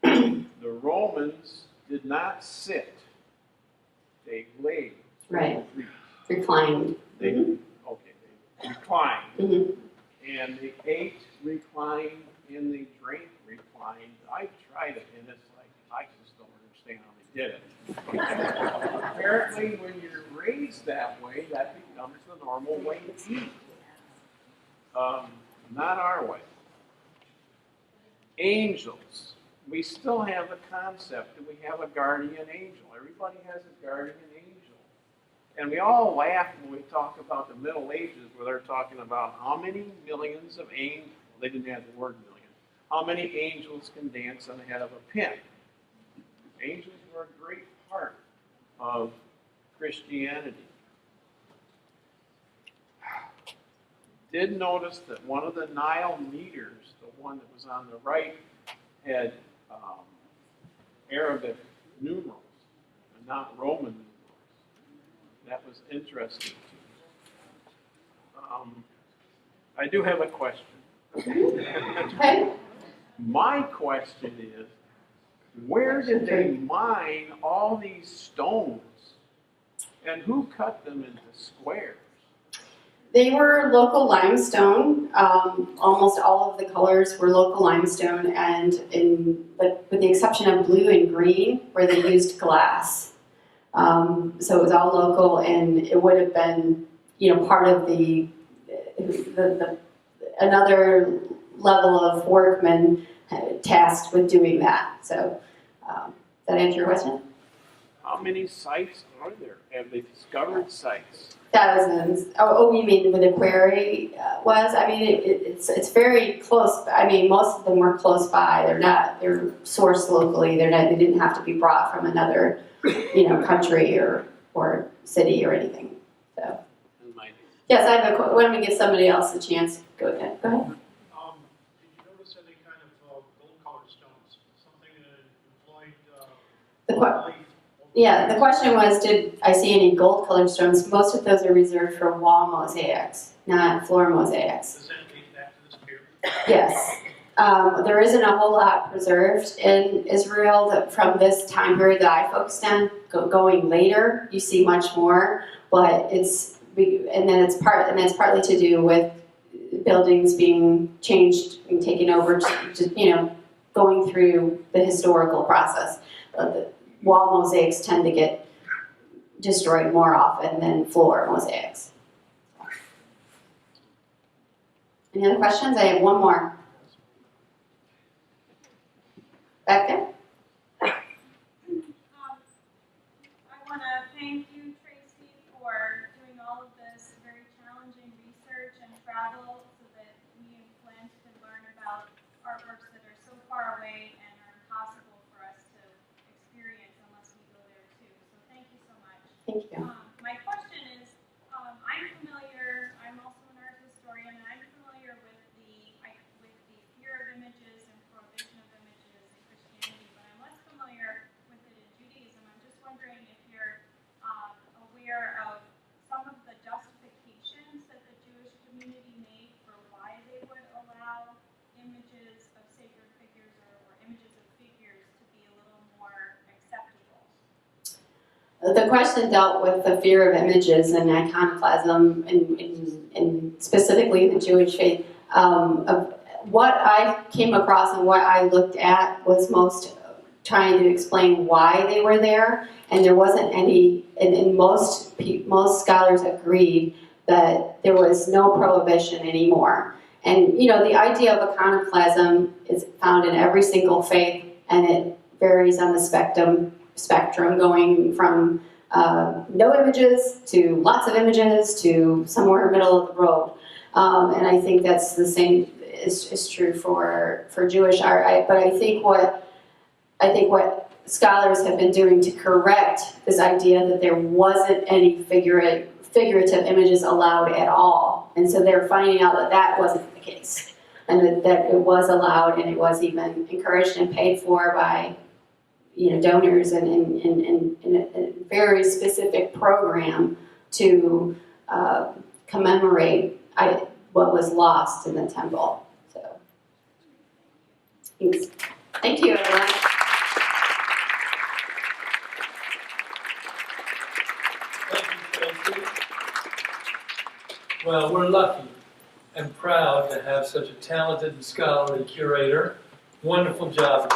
the Romans did not sit. They laid. Right. Reclined. They reclined. Mm-hmm. And they ate reclined and they drank reclined. I tried it and it's like, I just don't understand how they did it. Apparently when you're raised that way, that becomes the normal way to eat. Not our way. Angels. We still have the concept that we have a guardian angel. Everybody has a guardian angel. And we all laugh when we talk about the Middle Ages where they're talking about how many millions of angels, they didn't have the word million, how many angels can dance on the head of a pin. Angels were a great part of Christianity. Did notice that one of the Nile meters, the one that was on the right, had Arabic numerals and not Roman numerals. That was interesting. I do have a question. Okay. My question is, where did they mine all these stones? And who cut them into squares? They were local limestone. Almost all of the colors were local limestone, but with the exception of blue and green, where they used glass. So it was all local, and it would have been, part of the another level of workmen tasked with doing that. So, does that answer your question? How many sites are there? Have they discovered sites? Thousands. Oh, you mean where the quarry was? I mean, it's very close. I mean, most of them were close by. They're sourced locally. They didn't have to be brought from another, country or city or anything. So. Yes, I have why don't we give somebody else a chance? Go ahead. Go ahead. Did you notice any kind of gold-colored stones? Something that employed. The question was, did I see any gold-colored stones? Most of those are reserved for wall mosaics, not floor mosaics. Does that date back to this period? Yes. There isn't a whole lot preserved in Israel from this time period that I focused on. Going later, you see much more, but it's partly to do with buildings being changed and taken over, going through the historical process. The wall mosaics tend to get destroyed more often than floor mosaics. Any other questions? I have one more. Back there? I want to thank you, Tracee, for doing all of this very challenging research and travel so that we in Flint can learn about artworks that are so far away and are impossible for us to experience unless we go there too. So thank you so much. Thank you. My question is, I'm also an art historian, and I'm familiar with the fear of images and prohibition of images in Christianity, but I'm less familiar with it in Judaism. I'm just wondering if you're aware of some of the justifications that the Jewish community made for why they would allow images of sacred figures or images of figures to be a little more acceptable. The question dealt with the fear of images and iconoclasm, and specifically the Jewish faith. Of what I came across and what I looked at was most trying to explain why they were there, and there wasn't any. And most scholars agreed that there was no prohibition anymore. And the idea of iconoclasm is found in every single faith, and it varies on the spectrum going from no images to lots of images to somewhere middle of the road. And I think that's the same is true for Jewish art. But I think what scholars have been doing to correct this idea that there wasn't any figurative images allowed at all. And so they're finding out that wasn't the case. And that it was allowed, and it was even encouraged and paid for by donors and in a very specific program to commemorate what was lost in the temple. So, thanks. Thank you, everyone. Thank you, Tracee. Well, we're lucky and proud to have such a talented and scholarly curator. Wonderful job.